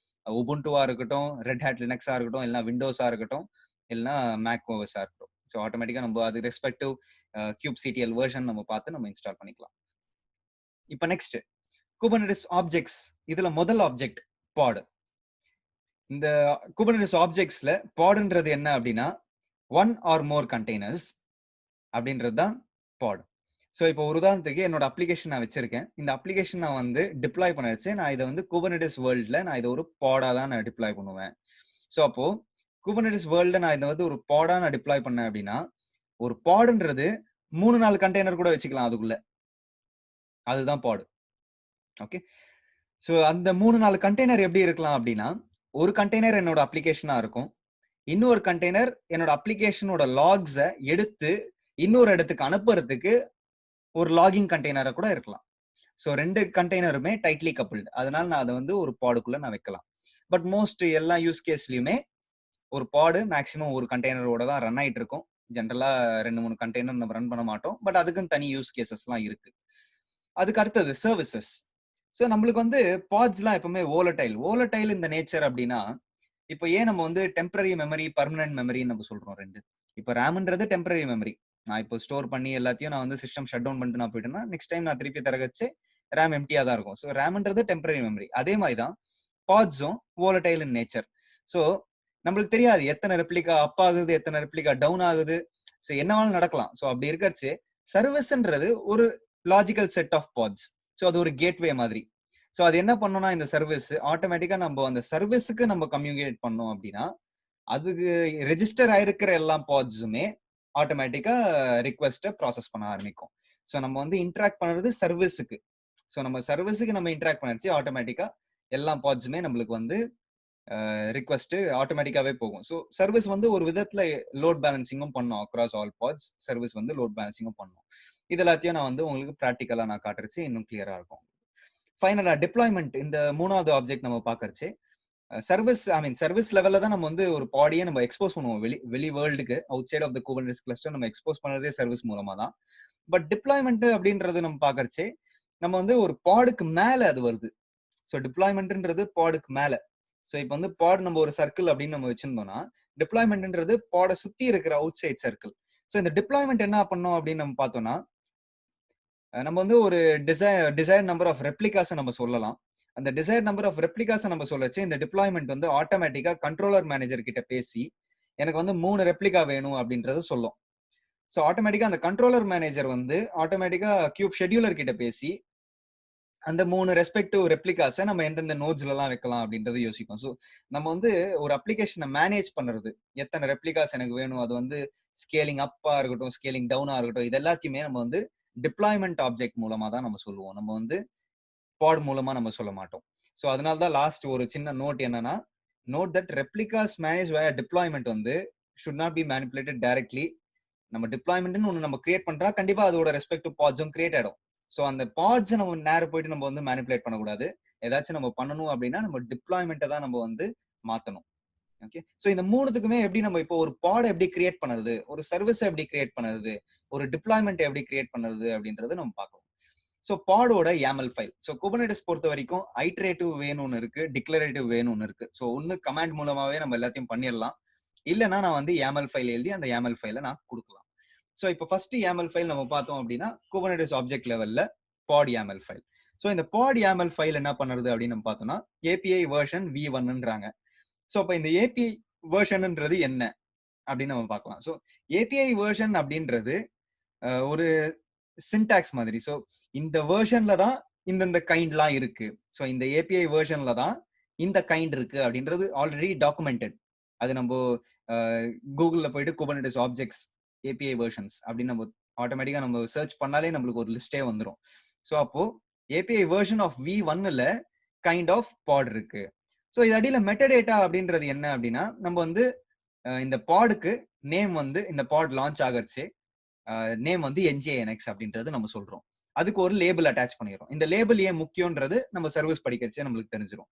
உபுண்டுவா இருக்கட்டும், ரெட் ஹேட் லினக்ஸா இருக்கட்டும், இல்லைனா விண்டோஸா இருக்கட்டும், இல்லைனா மேக் ஓஎஸா இருக்கட்டும். ஸோ ஆட்டோமேட்டிக்கா நம்ம அது ரெஸ்பெக்டிவ் கியூப் சிடிஎல் வெர்ஷன் நம்ம பார்த்து நம்ம இன்ஸ்டால் பண்ணிக்கலாம். இப்போ நெக்ஸ்ட் குபர்னெட்டிஸ் ஆப்ஜெக்ட்ஸ். இதுல முதல் ஆப்ஜெக்ட் பாட். இந்த குபர்னெட்டிஸ் ஆப்ஜெக்ட்ஸ்ல பாட்ன்றது என்ன அப்படின்னா ஒன் ஆர் மோர் கண்டெய்னர்ஸ் அப்படின்றது தான் பாட். ஸோ இப்போ ஒரு உதாரணத்துக்கு என்னோட அப்ளிகேஷன் நான் வச்சிருக்கேன். இந்த அப்ளிகேஷன் நான் வந்து டிப்ளாய் பண்ண வச்சு நான் இதை வந்து குபர்னெட்டிஸ் வேர்ல்ட்ல நான் இதை ஒரு பாடா தான் நான் டிப்ளாய் பண்ணுவேன். ஸோ அப்போ குபர்னெட்டிஸ் வேர்ல்ட்ல நான் இதை வந்து ஒரு பாடா நான் டிப்ளாய் பண்ணேன் அப்படின்னா ஒரு பாடுன்றது 3-4 கண்டெய்னர் கூட வச்சுக்கலாம் அதுக்குள்ள. அதுதான் பாடு. ஓகே. ஸோ அந்த 3-4 கண்டெய்னர் எப்படி இருக்கலாம் அப்படின்னா ஒரு கண்டெய்னர் என்னோட அப்ளிகேஷனா இருக்கும். இன்னொரு கண்டெய்னர் என்னோட அப்ளிகேஷனோட லாக்ஸை எடுத்து இன்னொரு இடத்துக்கு அனுப்புறதுக்கு ஒரு லாகிங் கண்டெய்னரை கூட இருக்கலாம். ஸோ 2 கண்டெய்னருமே டைட்லி கப்புள்டு. அதனால நான் அதை வந்து ஒரு பாடுக்குள்ள நான் வைக்கலாம். பட் மோஸ்ட் எல்லா யூஸ் கேஸ்லயுமே ஒரு பாடு மேக்ஸிமம் ஒரு கண்டெய்னரோட தான் ரன் ஆயிட்டு இருக்கும். ஜென்ரலா 2-3 கண்டெய்னர் நம்ம ரன் பண்ண மாட்டோம். பட் அதுக்கும் தனி யூஸ் கேசஸ்லாம் இருக்கு. அதுக்கு அடுத்தது சர்வீசஸ். ஸோ நம்மளுக்கு வந்து பாட்ஸ்லாம் எப்பவுமே வோலடைல் இந்த நேச்சர் அப்படின்னா இப்போ ஏன் நம்ம வந்து டெம்பரரி மெமரி பர்மனன்ட் மெமரின்னு நம்ம சொல்றோம் 2. இப்போ ரேம்ன்றது டெம்பரரி மெமரி. நான் இப்போ ஸ்டோர் பண்ணி எல்லாத்தையும் நான் வந்து சிஸ்டம் ஷட் டவுன் பண்ணிட்டு நான் போயிட்டேன்னா நெக்ஸ்ட் டைம் நான் திருப்பி திறகச்சு ரேம் எம்டியா தான் இருக்கும். ஸோ ரேம்ன்றது டெம்பரரி மெமரி. அதே மாதிரி தான் பாட்ஸும் வோலடைல் இன் நேச்சர். ஸோ நம்மளுக்கு தெரியாது எத்தனை ரெப்ளிகா அப் ஆகுது, எத்தனை ரெப்ளிகா டவுன் ஆகுது, ஸோ என்னவாலும் நடக்கலாம். ஸோ அப்படி இருக்கச்சு சர்வீஸ்ன்றது ஒரு logical set of pods. So அது ஒரு கேட்வே மாதிரி. ஸோ அது என்ன பண்ணோம்னா இந்த சர்வீஸ் ஆட்டோமேட்டிக்கா நம்ம அந்த சர்வீஸுக்கு நம்ம கம்யூனிகேட் பண்ணோம் அப்படின்னா அதுக்கு ரெஜிஸ்டர் ஆயிருக்கிற எல்லா பாட்ஸுமே ஆட்டோமேட்டிக்கா ரிக்வெஸ்ட்டை ப்ராசஸ் பண்ண ஆரம்பிக்கும். ஸோ நம்ம வந்து இன்டராக்ட் பண்றது சர்வீஸுக்கு. ஸோ நம்ம சர்வீஸுக்கு நம்ம இன்டராக்ட் பண்ணிச்சு ஆட்டோமேட்டிக்கா எல்லா பாட்ஸுமே நம்மளுக்கு வந்து ரிக்வெஸ்ட் ஆட்டோமேட்டிக்காவே போகும். ஸோ சர்வீஸ் வந்து ஒரு விதத்துல லோட் பேலன்சிங்கும் பண்ணும். அக்ராஸ் ஆல் பாட்ஸ் சர்வீஸ் வந்து லோட் பேலன்சிங்கும் பண்ணும். இது எல்லாத்தையும் நான் வந்து உங்களுக்கு ப்ராக்டிக்கலா நான் காட்டுறச்சு இன்னும் கிளியரா இருக்கும். ஃபைனலா டிப்ளாய்மெண்ட் இந்த 3வது ஆப்ஜெக்ட் நம்ம பாக்குறச்சு சர்வீஸ் லெவல்ல தான் நம்ம வந்து ஒரு பாடியை நம்ம எக்ஸ்போஸ் பண்ணுவோம் வெளி வேர்ல்டுக்கு. Outside of the Kubernetes cluster நம்ம எக்ஸ்போஸ் பண்றதே சர்வீஸ் மூலமா தான். பட் டிப்ளாய்மெண்ட் அப்படின்றது நம்ம பாக்குறச்சு நம்ம வந்து ஒரு பாடுக்கு மேல அது வருது. ஸோ டிப்ளாய்மெண்ட்ன்றது பாடுக்கு மேல. ஸோ இப்போ வந்து பாட் நம்ம ஒரு சர்க்கிள் அப்படின்னு நம்ம வச்சிருந்தோம்னா டிப்ளாய்மெண்ட்ன்றது பாடை சுத்தி இருக்கிற அவுட் சைட் சர்க்கிள். ஸோ இந்த டிப்ளாய்மெண்ட் என்ன பண்ணோம் அப்படின்னு நம்ம பார்த்தோம்னா நம்ம வந்து ஒரு டிசைர் நம்பர் ஆஃப் ரெப்ளிகாஸை நம்ம சொல்லலாம். அந்த டிசைர் நம்பர் ஆஃப் ரெப்ளிகாஸை நம்ம சொல்லச்சு இந்த டிப்ளாய்மெண்ட் வந்து ஆட்டோமேட்டிக்கா கண்ட்ரோலர் மேனேஜர் கிட்ட பேசி எனக்கு வந்து 3 ரெப்ளிகா வேணும் அப்படின்றத சொல்லும். ஸோ ஆட்டோமேட்டிக்கா அந்த கண்ட்ரோலர் மேனேஜர் வந்து ஆட்டோமேட்டிக்கா கியூப் ஷெட்யூலர் கிட்ட பேசி அந்த 3 ரெஸ்பெக்டிவ் ரெப்ளிகாஸை நம்ம எந்தெந்த நோட்ஸ்ல எல்லாம் வைக்கலாம் அப்படின்றது யோசிக்கும். ஸோ நம்ம வந்து ஒரு அப்ளிகேஷனை மேனேஜ் பண்றது எத்தனை ரெப்ளிகாஸ் எனக்கு வேணும், அது வந்து ஸ்கேலிங் அப்பா இருக்கட்டும், ஸ்கேலிங் டவுனா இருக்கட்டும், இது எல்லாத்தையுமே நம்ம வந்து டிப்ளாய்மெண்ட் ஆப்ஜெக்ட் மூலமா தான் நம்ம சொல்லுவோம். நம்ம வந்து பாட் மூலமா நம்ம சொல்ல மாட்டோம். ஸோ அதனால தான் லாஸ்ட் ஒரு சின்ன நோட் என்னன்னா note that replicas manage via deployment வந்து should not be manipulated directly. நம்ம டிப்ளாய்மெண்ட்னு ஒன்று நம்ம கிரியேட் பண்றா கண்டிப்பா அதோட ரெஸ்பெக்டிவ் பாட்ஸும் கிரியேட் ஆயிடும். ஸோ அந்த பாட்ஸை நம்ம நேரம் போயிட்டு நம்ம வந்து மேனிபுலேட் பண்ணக்கூடாது. ஏதாச்சும் நம்ம பண்ணணும் அப்படின்னா நம்ம டிப்ளாய்மெண்ட்டை தான் நம்ம வந்து மாத்தணும். ஓகே. ஸோ இந்த 3த்துக்குமே எப்படி நம்ம இப்போ ஒரு பாட் எப்படி கிரியேட் பண்ணுறது, ஒரு சர்வீஸ் எப்படி கிரியேட் பண்ணுறது, ஒரு டிப்ளாய்மெண்ட் எப்படி கிரியேட் பண்ணுறது அப்படின்றது நம்ம பார்க்கலாம். ஸோ பாடோட YAML ஃபைல். ஸோ குபர்னெட்டிஸ் பொறுத்த வரைக்கும் ஐட்ரேட்டிவ் வேன்னு ஒன்று இருக்கு, டிக்ளரேட்டிவ் வேன்னு ஒன்று இருக்கு. ஸோ ஒன்று கமாண்ட் மூலமாவே நம்ம எல்லாத்தையும் பண்ணிடலாம். இல்லைன்னா நான் வந்து YAML ஃபைல் எழுதி அந்த YAML ஃபைலை நான் கொடுக்கலாம். ஸோ இப்போ ஃபர்ஸ்ட் YAML ஃபைல் நம்ம பார்த்தோம் அப்படின்னா குபர்னெட்டிஸ் ஆப்ஜெக்ட் லெவல்ல பாட் YAML ஃபைல். ஸோ இந்த பாட் YAML ஃபைல் என்ன பண்ணுறது அப்படின்னு நம்ம பார்த்தோம்னா API வெர்ஷன் V1ன்றாங்க. ஸோ அப்போ இந்த API வெர்ஷன்ன்றது என்ன அப்படின்னு நம்ம பார்க்கலாம். ஸோ API வெர்ஷன் அப்படின்றது ஒரு சின்டாக்ஸ் மாதிரி. ஸோ இந்த வெர்ஷன்ல தான் இந்த கைண்ட்லாம் இருக்கு. ஸோ இந்த API வெர்ஷன்ல தான் இந்த கைண்ட் இருக்கு அப்படின்றது ஆல்ரெடி டாக்குமெண்டட். அது நம்ம கூகுளில் போயிட்டு குபர்னெட்டிஸ் ஆப்ஜெக்ட்ஸ் API வெர்ஷன்ஸ் அப்படின்னு நம்ம ஆட்டோமேட்டிக்கா நம்ம சர்ச் பண்ணாலே நம்மளுக்கு ஒரு லிஸ்டே வந்துடும். ஸோ அப்போ API வெர்ஷன் ஆஃப் V1ல கைண்ட் ஆஃப் பாட் இருக்கு. ஸோ இது அடியில் மெட்டடேட்டா அப்படின்றது என்ன அப்படின்னா நம்ம வந்து இந்த பாடுக்கு நேம் வந்து இந்த பாட் லான்ச் ஆகறச்சே நேம் வந்து NGINX அப்படின்றது நம்ம சொல்றோம். அதுக்கு ஒரு லேபிள் அட்டாச் பண்ணிடுறோம். இந்த லேபிள் ஏன் முக்கியம்ன்றது நம்ம சர்வீஸ் படிக்கிறச்சே நம்மளுக்கு தெரிஞ்சிடும்.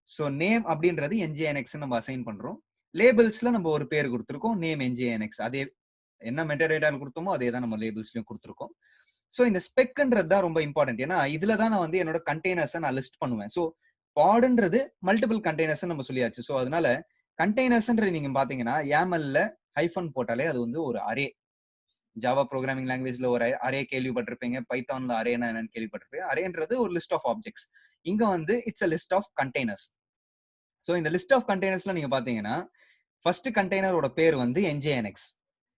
ஸோ நேம் அப்படின்றது NGINX நம்ம அசைன் பண்றோம். லேபிள்ஸ்ல நம்ம ஒரு பேர் கொடுத்துருக்கோம், நேம் NGINX. அதே என்ன மெட்டாடேட்டால கொடுத்தோமோ அதே தான் நம்ம லேபிள்ஸ்லயும் கொடுத்துருக்கோம். ஸோ இந்த ஸ்பெக்ன்றது தான் ரொம்ப இம்பார்ட்டன்ட். ஏன்னா இதுல தான் நான் வந்து என்னோட கண்டெய்னர்ஸை நான் லிஸ்ட் பண்ணுவேன். ஸோ பாடுன்றது மல்டிபிள் கண்டெய்னர்ஸ் நம்ம சொல்லியாச்சு. ஸோ அதனால கண்டெய்னர்ஸ்ன்றது நீங்க பாத்தீங்கன்னா YAML-ல ஹைஃபன் போட்டாலே அது வந்து ஒரு அரே. ஜாவா ப்ரோக்ராமிங் லாங்குவேஜ்ல ஒரு அரே கேள்விப்பட்டிருப்பீங்க, பைத்தான்ல அரேனா என்னன்னு கேள்விப்பட்டிருப்பீங்க. அரேன்றது ஒரு லிஸ்ட் ஆஃப் ஆப்ஜெக்ட்ஸ். இங்க வந்து it's a list of containers. So இந்த லிஸ்ட் ஆஃப் கண்டெய்னர்ஸ்ல நீங்க பாத்தீங்கன்னா ஃபர்ஸ்ட் கண்டெய்னரோட பேர் வந்து NGINX.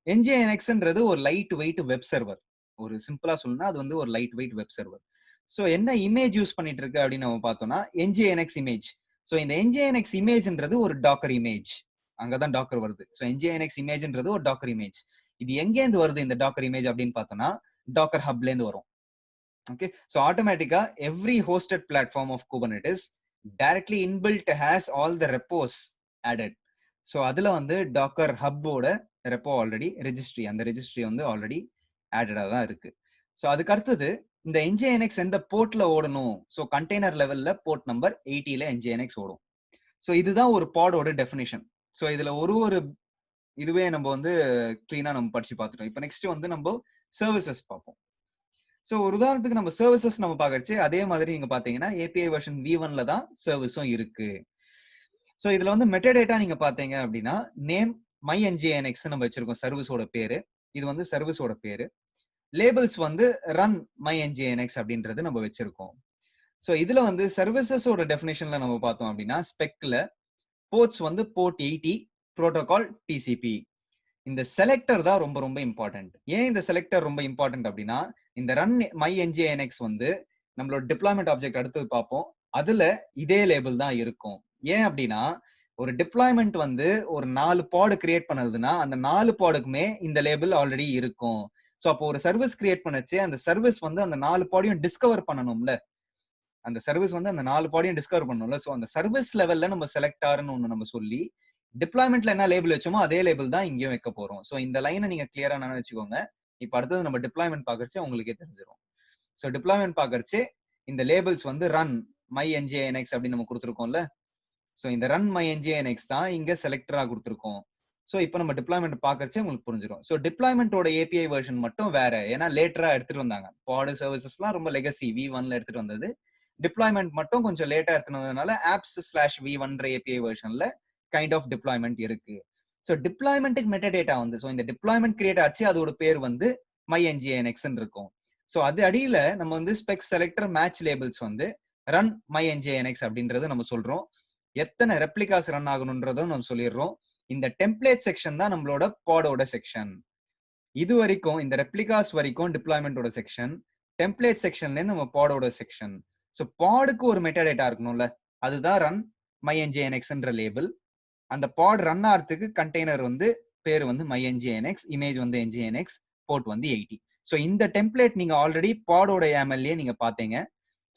NGINXன்றது ஒரு லைட் வெயிட் வெப் சர்வர். ஒரு சிம்பிளா சொல்லணும்னா அது வந்து ஒரு light weight web server. So என்ன இமேஜ் யூஸ் பண்ணிட்டு இருக்கு அப்படின்னு நம்ம பார்த்தோம்னா NGINX இமேஜ். ஸோ இந்த NGINX இமேஜ்ன்றது ஒரு டாக்கர் இமேஜ். அங்கதான் டாக்கர் வருது. ஸோ NGINX இமேஜ்ன்றது ஒரு டாக்கர் இமேஜ். இது எங்கேருந்து வருது இந்த டாக்கர் இமேஜ் அப்படின்னு பார்த்தோம்னா டாக்கர் ஹப்ல இருந்து வரும். ஓகே, ஸோ ஆட்டோமேட்டிக்கா every hosted platform of Kubernetes directly inbuilt has all the repos added. So அதுல வந்து டாக்கர் ஹப்போட ரெப்போ ஆல்ரெடி ரெஜிஸ்ட்ரி, அந்த ரெஜிஸ்ட்ரி வந்து ஆல்ரெடி ஆடடா தான் இருக்கு. ஸோ அதுக்கு அடுத்தது இந்த NGINX எந்த போர்ட்ல ஓடணும்? ஸோ கண்டெய்னர் லெவல்ல போர்ட் நம்பர் 80ல NGINX ஓடும். ஸோ இதுதான் ஒரு பாடோட டெஃபினிஷன். ஸோ இதுல ஒரு இதுவே நம்ம வந்து கிளீனா நம்ம படிச்சு பார்த்துட்டோம். இப்போ நெக்ஸ்ட் வந்து நம்ம சர்வீசஸ் பார்ப்போம். ஸோ ஒரு உதாரணத்துக்கு நம்ம சர்வீசஸ் நம்ம பார்க்கறச்சு அதே மாதிரி நீங்க பாத்தீங்கன்னா API வெர்ஷன் V1ல தான் சர்வீஸும் இருக்கு. ஸோ இதுல வந்து மெட்டாடேட்டா நீங்க பாத்தீங்க அப்படின்னா நேம் MyNGINX நம்ம வச்சிருக்கோம், சர்வீஸோட பேரு. இது வந்து சர்வீஸோட பேரு. லேபிள்ஸ் வந்து ரன் MyNGINX அப்படின்றது நம்ம வச்சிருக்கோம். ஸோ இதுல வந்து சர்வீசஸோட டெஃபினேஷன்ல நம்ம பார்த்தோம் அப்படின்னா ஸ்பெக்ல போர்ட்ஸ் வந்து போர்ட் 80, புரோட்டோகால் TCP. இந்த செலக்டர் தான் ரொம்ப ரொம்ப இம்பார்ட்டன்ட். ஏன் இந்த செலக்டர் ரொம்ப இம்பார்ட்டன்ட் அப்படின்னா இந்த ரன் MyNGINX வந்து நம்மளோட டிப்ளாய்மெண்ட் ஆப்ஜெக்ட் அடுத்து பார்ப்போம், அதுல இதே லேபிள் தான் இருக்கும். ஏன் அப்படின்னா ஒரு டிப்ளாய்மெண்ட் வந்து ஒரு 4 பாட் கிரியேட் பண்ணதுன்னா அந்த 4 பாடுக்குமே இந்த லேபிள் ஆல்ரெடி இருக்கும். ஸோ அப்போ ஒரு சர்வீஸ் கிரியேட் பண்ணச்சு அந்த சர்வீஸ் வந்து அந்த 4 பாடியும் டிஸ்கவர் பண்ணணும்ல. அந்த சர்வீஸ் வந்து அந்த 4 பாடியும் டிஸ்கவர் பண்ணணும்ல. ஸோ அந்த சர்வீஸ் லெவல்ல நம்ம செலக்டார்னு ஒன்று நம்ம சொல்லி டிப்ளாய்மெண்ட்ல என்ன லேபிள் வச்சோமோ அதே லேபிள் தான் இங்கேயும் வைக்க போறோம். ஸோ இந்த லைனை நீங்க கிளியரா நினைச்சுக்கோங்க. இப்போ அடுத்தது நம்ம டிப்ளாய்மெண்ட் பார்க்கறச்சு உங்களுக்கே தெரிஞ்சிடும். ஸோ டிப்ளாய்மெண்ட் பார்க்கறச்சு இந்த லேபிள்ஸ் வந்து ரன் MyNGINX அப்படின்னு நம்ம கொடுத்துருக்கோம்ல. ஸோ இந்த ரன் MyNGINX தான் இங்க செலக்டரா கொடுத்துருக்கோம். ஸோ இப்போ நம்ம டிப்ளாய்மெண்ட் பார்க்கறச்சே உங்களுக்கு புரிஞ்சிடும். ஸோ டிப்ளாய்மெண்டோட API வெர்ஷன் மட்டும் வேற, ஏன்னா லேட்டரா எடுத்துட்டு வந்தாங்க. பாடு சர்வீசஸ்லாம் ரொம்ப லெகசி V1ல எடுத்துட்டு வந்தது. டிப்ளாய்மெண்ட் மட்டும் கொஞ்சம் லேட்டா எடுத்துட்டு வந்ததுனால apps/v1 API வெர்ஷன்ல கைண்ட் ஆஃப் டிப்ளாய்மெண்ட் இருக்கு. ஸோ டிப்ளாய்மெண்ட்டுக்கு மெட்டாடேட்டா வந்து ஸோ இந்த டிப்ளாய்மெண்ட் கிரியேட் ஆச்சு அதோட பேர் வந்து MyNGINX இருக்கும். ஸோ அது அடியில நம்ம வந்து ஸ்பெக் செலக்டர் மேட்ச் லேபிள்ஸ் வந்து ரன் MyNGINX அப்படின்றது நம்ம சொல்றோம். எத்தனை ரெப்ளிகாஸ் ரன் ஆகணும்ன்றதும் நம்ம சொல்லிடுறோம். இந்த டெம்ப்ளேட் செக்ஷன் தான் நம்மளோட பாடோட செக்ஷன். இது வரைக்கும் இந்த ரெப்ளிகாஸ் வரைக்கும் டிப்ளாய்மெண்டோட செக்ஷன், டெம்ப்ளேட் செக்ஷன்ல நம்ம பாடோட செக்ஷன். ஸோ பாடுக்கு ஒரு மெட்டாடேட்டா இருக்கணும்ல, அதுதான் ரன் MyNGINXன்ற லேபிள். அந்த பாட் ரன் ஆகிறதுக்கு கண்டெய்னர் வந்து பேர் வந்து MyNGINX, இமேஜ் வந்து NGINX, போர்ட் வந்து 80. ஸோ இந்த டெம்ப்ளேட் நீங்க ஆல்ரெடி பாடோட YAML-லயே நீங்க பாத்தீங்க.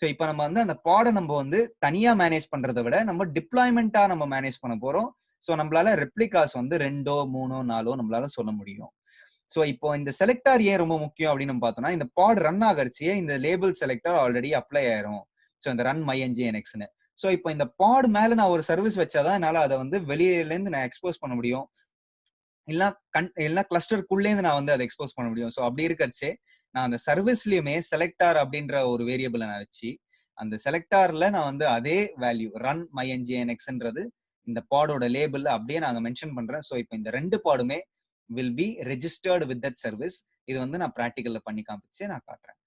ஸோ இப்போ நம்ம வந்து அந்த பாடை நம்ம வந்து தனியா மேனேஜ் பண்றதை விட நம்ம டிப்ளாய்மெண்டா நம்ம மேனேஜ் பண்ண போறோம். ஸோ நம்மளால ரெப்ளிகாஸ் வந்து 2, 3, 4 நம்மளால சொல்ல முடியும். ஸோ இப்போ இந்த செலக்டார் ஏன் ரொம்ப முக்கியம் அப்படின்னு நம்ம பார்த்தோம்னா இந்த பாட் ரன் ஆகறச்சியே இந்த லேபிள் செலக்டர் ஆல்ரெடி அப்ளை ஆயிரும். ஸோ இந்த ரன் MyNGINXன்னு. ஸோ இப்போ இந்த பாட் மேல நான் ஒரு சர்வீஸ் வச்சாதான் என்னால அதை வந்து வெளியில இருந்து நான் எக்ஸ்போஸ் பண்ண முடியும். இல்லைன்னா கிளஸ்டருக்குள்ளேருந்து நான் வந்து அதை எக்ஸ்போஸ் பண்ண முடியும். ஸோ அப்படி இருக்கச்சே நான் அந்த சர்வீஸ்லயுமே செலக்டார் அப்படின்ற ஒரு வேரியபிளை நான் வச்சு அந்த செலக்டார்ல நான் வந்து அதே வேல்யூ ரன் MyNGINXன்றது இந்த பாடோட லேபிள் அப்படியே நாங்க மென்ஷன் பண்றேன். ஸோ இப்போ இந்த 2 பாடுமே will be registered with that service. இது வந்து நான் ப்ராக்டிகல்ல பண்ணி காமிச்சு நான் காட்டுறேன்.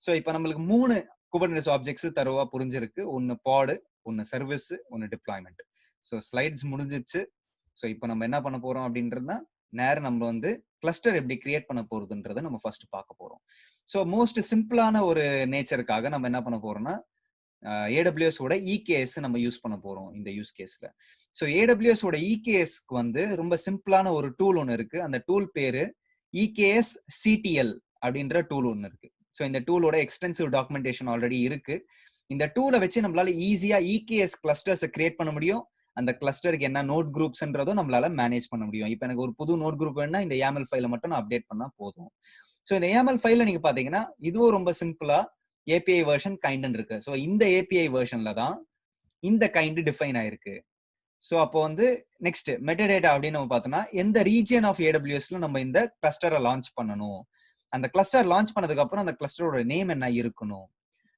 ஸோ இப்போ நம்மளுக்கு 3 குபர்னெட்டிஸ் ஆப்ஜெக்ட்ஸ் தருவா புரிஞ்சிருக்கு. ஒன்னு பாடு, ஒன்னு சர்வீஸ், ஒன்னு டிப்ளாய்மெண்ட். ஸோ ஸ்லைட்ஸ் முடிஞ்சிச்சு. ஸோ இப்போ நம்ம என்ன பண்ண போறோம் அப்படின்றதுனா நேரம் நம்ம வந்து கிளஸ்டர் எப்படி கிரியேட் பண்ண போறதுன்றதை நம்ம ஃபர்ஸ்ட் பார்க்க போறோம். ஸோ மோஸ்ட் சிம்பிளான ஒரு நேச்சருக்காக நம்ம என்ன பண்ண போறோம்னா AWS ஓட EKS நம்ம யூஸ் பண்ண போறோம் இந்த யூஸ் கேஸ்ல. ஸோ AWS ஓட EKSக்கு வந்து ரொம்ப சிம்பிளான ஒரு டூல் ஒன்று இருக்கு. அந்த டூல் பேரு EKS CTL அப்படின்ற டூல் ஒன்று இருக்கு. ஸோ இந்த டூலோட எக்ஸ்டென்சிவ் டாக்குமெண்டேஷன் ஆல்ரெடி இருக்கு. இந்த டூலை வச்சு நம்மளால ஈஸியா EKS கிளஸ்டர்ஸ் கிரியேட் பண்ண முடியும். அந்த கிளஸ்டருக்கு என்ன நோட் குரூப்ஸ்ன்றதும் நம்மளால மேனேஜ் பண்ண முடியும். இப்போ எனக்கு ஒரு புது நோட் குரூப் வேணும்னா இந்த YAML ஃபைல மட்டும் நான் அப்டேட் பண்ணா போதும். ஸோ இந்த YAML ஃபைல நீங்க பாத்தீங்கன்னா இதுவும் ரொம்ப சிம்பிளா API வெர்ஷன் கைண்ட்னு இருக்கு. ஸோ இந்த API வெர்ஷன்ல தான் இந்த கைண்ட் டிஃபைன் ஆயிருக்கு. ஸோ அப்போ வந்து நெக்ஸ்ட் மெட்டடேட்டா அப்படின்னு நம்ம பார்த்தோம்னா எந்த ரீஜியன் ஆஃப் ஏடபிள்யூஎஸ்ல நம்ம இந்த கிளஸ்டரை லான்ச் பண்ணணும், அந்த கிளஸ்டர் லான்ச் பண்ணதுக்கு அப்புறம் அந்த கிளஸ்டரோட நேம் என்ன இருக்கணும்.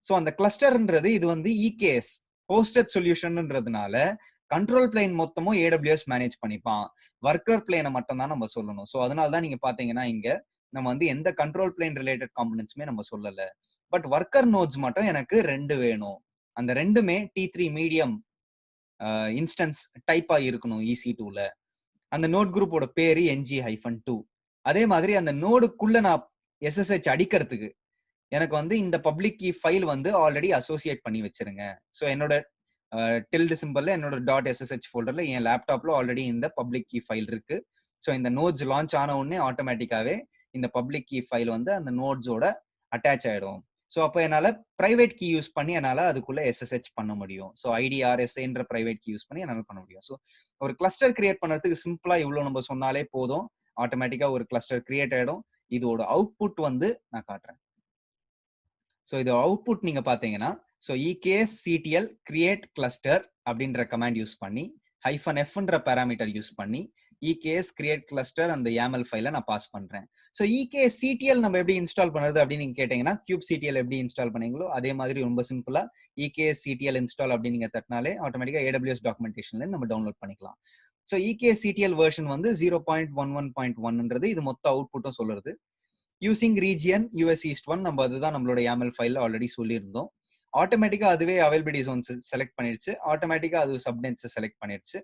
ஸோ அந்த கிளஸ்டர்ன்றது இது வந்து EKS ஹோஸ்டட் சொல்யூஷன்ன்றதுனால கண்ட்ரோல் பிளேன் மொத்தமும் ஏடபிள்யூஎஸ் மேனேஜ் பண்ணிப்பான், ஒர்க்கர் பிளேனை மட்டும் தான் நம்ம சொல்லணும். ஸோ அதனால தான் நீங்க பாத்தீங்கன்னா இங்க நம்ம வந்து எந்த கண்ட்ரோல் பிளேன் ரிலேட்டட் காம்பனன்ட்ஸுமே நம்ம சொல்லல. பட் ஒர்க்கர் நோட்ஸ் மட்டும் எனக்கு 2 வேணும். அந்த ரெண்டுமே T3 மீடியம் இன்ஸ்டன்ஸ் டைப்பா இருக்கணும் EC2ல. அந்த நோட் குரூப்போட பேரு NG-2. அதே மாதிரி அந்த நோடுக்குள்ள நான் SSH அடிக்கிறதுக்கு எனக்கு வந்து இந்த பப்ளிக் கீ ஃபைல் வந்து ஆல்ரெடி அசோசியேட் பண்ணி வச்சிருங்க. ஸோ என்னோட டில்டு சிம்பிள்ல என்னோட .ssh ஃபோல்டர்ல என் லேப்டாப்ல ஆல்ரெடி இந்த பப்ளிக் கீ ஃபைல் இருக்கு. ஸோ இந்த நோட்ஸ் லான்ச் ஆன உடனே ஆட்டோமேட்டிக்காவே இந்த பப்ளிக் கீ ஃபைல் வந்து அந்த நோட்ஸோட அட்டாச் ஆயிடும். ஸோ அப்போ என்னால பிரைவேட் கீ யூஸ் பண்ணி என்னால அதுக்குள்ள SSH பண்ண முடியும். ஸோ IDRSAன்ற பிரைவேட் கீ யூஸ் பண்ணி என்னால பண்ண முடியும். ஸோ ஒரு கிளஸ்டர் கிரியேட் பண்றதுக்கு சிம்பிளா இவ்வளவு நம்ம சொன்னாலே போதும், ஆட்டோமேட்டிக்கா ஒரு கிளஸ்டர் கிரியேட் ஆயிடும். இதோட அவுட்புட் வந்து நான் காட்டுறேன். ஸோ இது அவுட்புட் நீங்க பாத்தீங்கன்னா ஸோ EKSCTL create cluster அப்படின்ற கமாண்ட் யூஸ் பண்ணி -f பேராமீட்டர் யூஸ் பண்ணி EKS create cluster அந்த YAML ஃபைலை நான் பாஸ் பண்றேன். ஸோ EKSCTL நம்ம எப்படி இன்ஸ்டால் பண்றது அப்படின்னு நீங்க கேட்டீங்கன்னா kubectl எப்படி இன்ஸ்டால் பண்ணீங்களோ அதே மாதிரி ரொம்ப சிம்பிளா EKSCTL இன்ஸ்டால் அப்படின்னு நீங்க தட்டினாலே ஆட்டோமேட்டிக்கா AWS டாக்குமெண்டேஷன்ல நம்ம டவுன்லோட் பண்ணிக்கலாம். ஸோ EKSCTL வெர்ஷன் வந்து 0.11.1ன்றது இது மொத்த அவுட்புட்டும் சொல்லுறது. யூசிங் ரீஜியன் US East 1 நம்ம அதுதான் நம்மளோட YAML ஃபைல்ல ஆல்ரெடி சொல்லியிருந்தோம். ஆட்டோமேட்டிக்கா அதுவே அவைலபிலிட்டி ஜோன்ஸ் செலக்ட் பண்ணிடுச்சு, ஆட்டோமேட்டிக்கா அது சப்நெட்ஸ் செலக்ட் பண்ணிடுச்சு.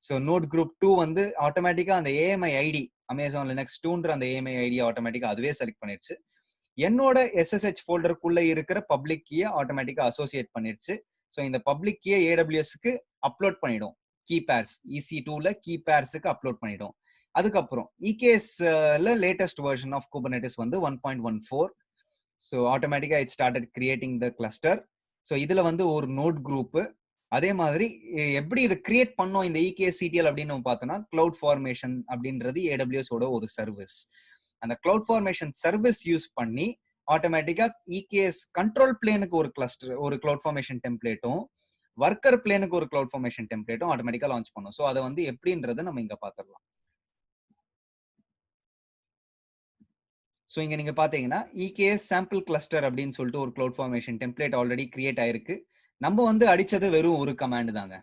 ஸோ நோட் குரூப் 2 வந்து ஆட்டோமேட்டிக்கா அந்த AMI ஐடி அமேசான் லினக்ஸ் 2ன்ற அந்த AMI ஐடி ஆட்டோமேட்டிக்கா அதுவே செலக்ட் பண்ணிடுச்சு. என்னோட SSH ஃபோல்டருக்குள்ள இருக்கிற பப்ளிக் கீயை ஆட்டோமேட்டிக்கா அசோசியேட் பண்ணிடுச்சு. ஸோ இந்த பப்ளிக் கீயை AWSக்கு அப்லோட் பண்ணிடும். கீ பேர்ஸ் EC2ல கீ பேர்ஸுக்கு அப்லோட் பண்ணிடும். அதுக்கப்புறம் EKSல லேட்டஸ்ட் வெர்ஷன் ஆஃப் குபர்நெட்டிஸ் வந்து 1.14. ஸோ ஆட்டோமேட்டிக்கா it started creating the cluster. So இதுல வந்து ஒரு நோட் குரூப், அதே மாதிரி எப்படி இதை கிரியேட் பண்ணோம் இந்த EKSCTL அப்படின்னு நம்ம பார்த்தோம்னா கிளவுட் ஃபார்மேஷன் அப்படின்றது AWS ஓட ஒரு சர்வீஸ். அந்த கிளவுட் ஃபார்மேஷன் சர்வீஸ் யூஸ் பண்ணி ஆட்டோமேட்டிக்கா EKS கண்ட்ரோல் பிளேனுக்கு ஒரு கிளஸ்டர் ஒரு கிளவுட் ஃபார்மேஷன் டெம்ப்ளேட்டும் ஒர்க்கர் பிளேனுக்கு ஒரு கிளவுட் ஃபார்மேஷன் டெம்ப்ளேட்டும் ஆட்டோமேட்டிக்கா லான்ச் பண்ணும். ஸோ அதை வந்து எப்படின்றது நம்ம இங்க பார்த்துடலாம். ஸோ இங்க நீங்க பாத்தீங்கன்னா EKS சாம்பிள் கிளஸ்டர் அப்படின்னு சொல்லிட்டு ஒரு cloud formation template already create ஆயிருக்கு. நம்ம வந்து அடிச்சது வெறும் ஒரு கமாண்ட் தாங்க.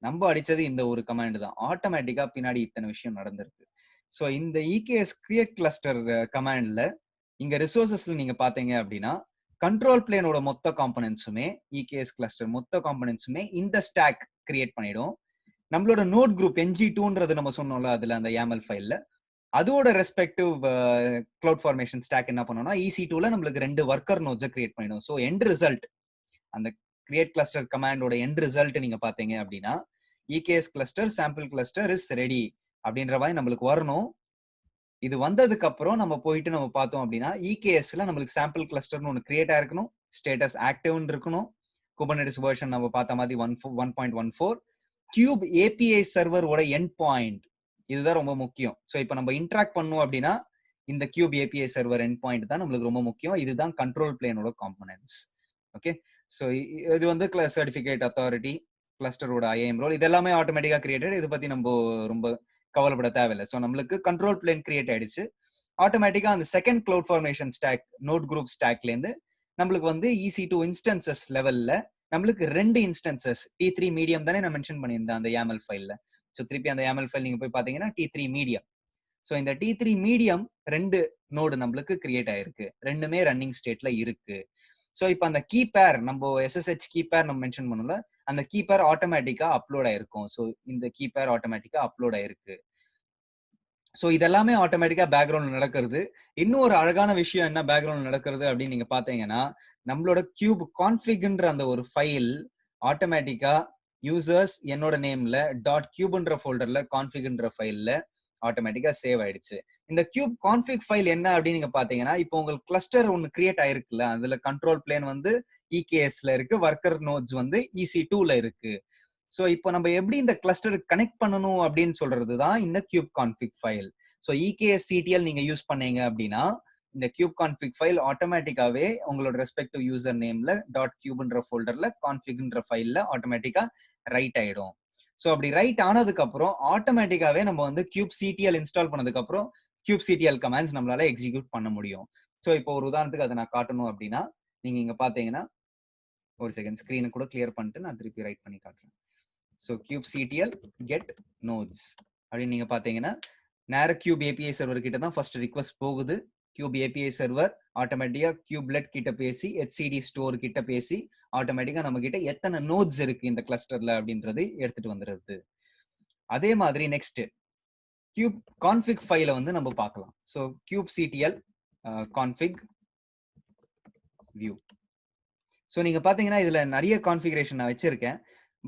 நம்ம அடிச்சது இந்த ஒரு கமாண்ட் தான். ஆட்டோமேட்டிக்கா பின்னாடி இத்தனை விஷயம் நடந்திருக்கு. ஸோ இந்த EKS கிரியேட் கிளஸ்டர் கமாண்ட்ல இங்க ரிசோர்சஸ்ல நீங்க பாத்தீங்க அப்படின்னா கண்ட்ரோல் பிளேனோட மொத்த காம்பனன்ட்ஸுமே EKS கிளஸ்டர் மொத்த காம்பனன்ட்ஸுமே இந்த ஸ்டாக் கிரியேட் பண்ணிடும். நம்மளோட நோட் குரூப் NG2ன்றது நம்ம சொன்னோம்ல அதுல அந்த YAML ஃபைல்ல அதோட ரெஸ்பெக்டிவ் கிளவுட் ஃபார்மேஷன் ஸ்டாக் என்ன பண்ணோம்னா EC2ல நம்மளுக்கு 2 ஒர்க்கர் நோட்ஸை கிரியேட் பண்ணிடும். ஸோ எண்ட் ரிசல்ட் அந்த கிரியேட் கிளஸ்டர் கமாண்டோட எண்ட் ரிசல்ட் நீங்க பாத்தீங்க அப்படின்னா EKS cluster sample cluster is ready அப்படின்ற மாதிரி நம்மளுக்கு வரணும். இது வந்ததுக்கு அப்புறம் நம்ம போயிட்டு நம்ம பார்த்தோம் அப்படின்னா EKSல நம்மளுக்கு சாம்பிள் கிளஸ்டர்னு ஒன்று கிரியேட் ஆயிருக்கணும், ஸ்டேட்டஸ் ஆக்டிவ்னு இருக்கணும், குபர்நெட்டிஸ் வெர்ஷன் நம்ம பார்த்த மாதிரி 1.14, கியூப் API சர்வரோட எண்ட் பாயிண்ட் இதுதான் ரொம்ப முக்கியம். ஸோ இப்போ நம்ம இன்ட்ராக்ட் பண்ணோம் அப்படின்னா இந்த cube API server end point தான் நம்மளுக்கு ரொம்ப முக்கியம். இதுதான் கண்ட்ரோல் பிளேனோட காம்பனன்ட்ஸ். ஓகே, ஸோ இது வந்து சர்டிஃபிகேட் அத்தாரிட்டி கிளஸ்டரோட IAM ரோல் இது எல்லாமே ஆட்டோமேட்டிக்கா கிரியேட்டட். இதை பத்தி நம்ம ரொம்ப கவலைப்பட தேவையில்லை. ஸோ நம்மளுக்கு கண்ட்ரோல் பிளேன் கிரியேட் ஆயிடுச்சு. ஆட்டோமேட்டிக்கா அந்த second cloud formation stack node group ஸ்டாக்ல இருந்து நம்மளுக்கு வந்து EC2 இன்ஸ்டன்சஸ் லெவல்ல நம்மளுக்கு 2 இன்ஸ்டன்சஸ் T3 மீடியம் தானே நான் மென்ஷன் பண்ணியிருந்தேன் அந்த YAML ஃபைல்ல. ஸோ திருப்பி அந்த YAML ஃபைல் நீங்க போய் பாத்தீங்கன்னா T3 மீடியம். ஸோ இந்த T3 மீடியம் 2 நோடு நம்மளுக்கு கிரியேட் ஆயிருக்கு, ரெண்டுமே ரன்னிங் ஸ்டேட்ல இருக்கு. ஸோ இப்போ அந்த கீ பேர் நம்ம SSH கீ பேர் நம்ம மென்ஷன் பண்ணல, அந்த கீ பேர் ஆட்டோமேட்டிக்கா அப்லோட் ஆயிருக்கும். ஸோ இந்த கீ பேர் ஆட்டோமேட்டிக்கா அப்லோட் ஆயிருக்கு. ஸோ இதெல்லாமே ஆட்டோமேட்டிக்கா பேக்ரவுண்ட் நடக்கிறது. இன்னும் ஒரு அழகான விஷயம் என்ன பேக்ரவுண்ட் நடக்கிறது அப்படின்னு நீங்க பாத்தீங்கன்னா நம்மளோட கியூப் கான்ஃபிக்ன்ற அந்த ஒரு ஃபைல் ஆட்டோமேட்டிக்கா யூசர்ஸ் என்னோட நேம்ல .cubeன்ற ஃபோல்டர்ல கான்ஃபிக்ன்ற ஃபைல்ல ஆட்டோமேட்டிக்கா சேவ் ஆயிடுச்சு. இந்த கியூப் கான்ஃபிக் ஃபைல் என்ன அப்படின்னு நீங்க பாத்தீங்கன்னா இப்போ உங்களுக்கு கிளஸ்டர் ஒன்னு கிரியேட் ஆயிருக்குல்ல, அதுல கண்ட்ரோல் பிளேன் வந்து EKSல இருக்கு, ஒர்க்கர் நோட்ஸ் வந்து EC2ல இருக்கு. ஸோ இப்போ நம்ம எப்படி இந்த கிளஸ்டர் கனெக்ட் பண்ணணும் அப்படின்னு சொல்றது தான் இந்த kube config file. So EKSCTL நீங்க யூஸ் பண்ணீங்க அப்படின்னா இந்த கியூப் கான்ஃபிக் ஃபைல் ஆட்டோமேட்டிக்காவே உங்களோட ரெஸ்பெக்டிவ் யூசர் நேம்ல .cubeன்ற ஃபோல்டர்ல கான்ஃபிக்ன்ற ஃபைல்ல ஆட்டோமேட்டிக்கா ரைட் ஆயிடும். ஸோ அப்படி ரைட் ஆனதுக்கு அப்புறம் ஆட்டோமேட்டிக்காவே நம்ம வந்து kubectl இன்ஸ்டால் பண்ணதுக்கு அப்புறம் kubectl கமாண்ட்ஸ் நம்மளால எக்ஸிக்யூட் பண்ண முடியும். ஸோ இப்போ ஒரு உதாரணத்துக்கு அதை நான் காட்டணும் அப்படின்னா நீங்க இங்க பாத்தீங்கன்னா ஒரு செகண்ட் ஸ்கிரீனை கூட கிளியர் பண்ணிட்டு நான் திருப்பி ரைட் பண்ணி காட்டுறேன். ஸோ kubectl get nodes அப்படின்னு நீங்க பாத்தீங்கன்னா நேர கியூப் API சர்வர் கிட்ட தான் ஃபர்ஸ்ட் ரிக்வெஸ்ட் போகுது. கியூப் API சர்வர் ஆட்டோமேட்டிக்கா kubelet கிட்ட பேசி HCD ஸ்டோர் கிட்ட பேசி ஆட்டோமேட்டிக்கா நம்ம கிட்ட எத்தனை நோட்ஸ் இருக்கு இந்த கிளஸ்டர்ல அப்படின்றது எடுத்துட்டு வந்துருது. அதே மாதிரி நெக்ஸ்ட் கியூப் கான்ஃபிக் ஃபைல வந்து நம்ம பார்க்கலாம். So kubectl config view. So நீங்க பாத்தீங்கன்னா இதுல நிறைய கான்ஃபிகரேஷன் நான் வச்சிருக்கேன்.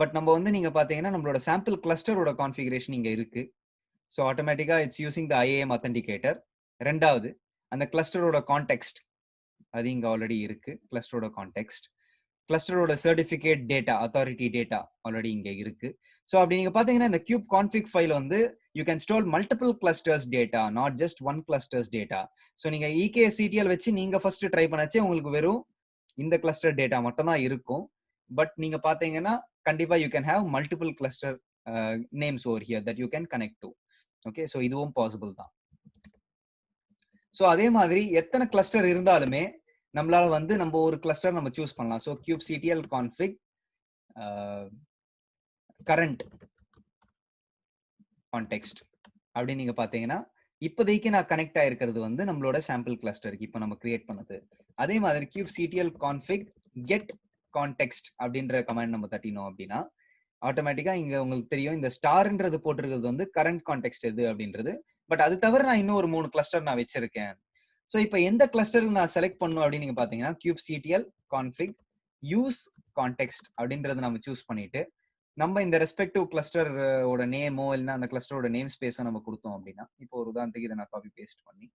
பட் நம்ம வந்து நீங்க பாத்தீங்கன்னா நம்மளோட சாம்பிள் கிளஸ்டரோட கான்ஃபிகரேஷன் இங்க இருக்கு. ஸோ ஆட்டோமேட்டிக்கா it's using the IAM authenticator. ரெண்டாவது அந்த கிளஸ்டரோட கான்டெக்ஸ்ட் அது இங்க ஆல்ரெடி இருக்கு. கிளஸ்டரோட கான்டெக்ஸ்ட், கிளஸ்டரோட certificate data, authority data already இங்க இருக்கு. ஸோ அப்படி நீங்க பாத்தீங்கன்னா இந்த கியூப் கான்ஃபிக் ஃபைல் வந்து you can store multiple clusters data, not just one clusters data. So நீங்க EKSCTL வச்சு நீங்க ஃபர்ஸ்ட் ட்ரை பண்ணாச்சு உங்களுக்கு வெறும் இந்த கிளஸ்டர் டேட்டா மட்டும் தான் இருக்கும். பட் நீங்க பாத்தீங்கன்னா கண்டிப்பா you can have multiple cluster names over hear that you can connect to. Okay, so இதுவும் பாசிபிள் தான். ஸோ அதே மாதிரி எத்தனை கிளஸ்டர் இருந்தாலுமே நம்மளால வந்து நம்ம ஒரு கிளஸ்டர் நம்ம சூஸ் பண்ணலாம். So kubectl config current context அப்படின்னு நீங்க பாத்தீங்கன்னா இப்போதைக்கு நான் கனெக்ட் ஆயிருக்கிறது வந்து நம்மளோட சாம்பிள் கிளஸ்டருக்கு இப்போ நம்ம கிரியேட் பண்ணது. அதே மாதிரி kubectl config get context அப்படின்ற கமாண்ட் நம்ம தட்டினோம் அப்படின்னா ஆட்டோமேட்டிக்கா இங்க உங்களுக்கு தெரியும் இந்த ஸ்டார்ன்றது போட்டிருக்கிறது வந்து கரண்ட் கான்டெக்ஸ்ட் எது அப்படின்றது. பட் அது தவிர நான் இன்னும் ஒரு 3 கிளஸ்டர் நான் வச்சிருக்கேன். ஸோ இப்போ எந்த கிளஸ்டருக்கு நான் செலக்ட் பண்ணணும் அப்படின்னு நீங்க பாத்தீங்கன்னா kubectl config use context அப்படின்றது நம்ம சூஸ் பண்ணிட்டு நம்ம இந்த ரெஸ்பெக்டிவ் கிளஸ்டரோட நேமோ இல்லைன்னா அந்த கிளஸ்டரோட நேம் ஸ்பேஸோ நம்ம கொடுத்தோம் அப்படின்னா இப்போ ஒரு உதாரணத்துக்கு இதை நான் காப்பி பேஸ்ட் பண்ணி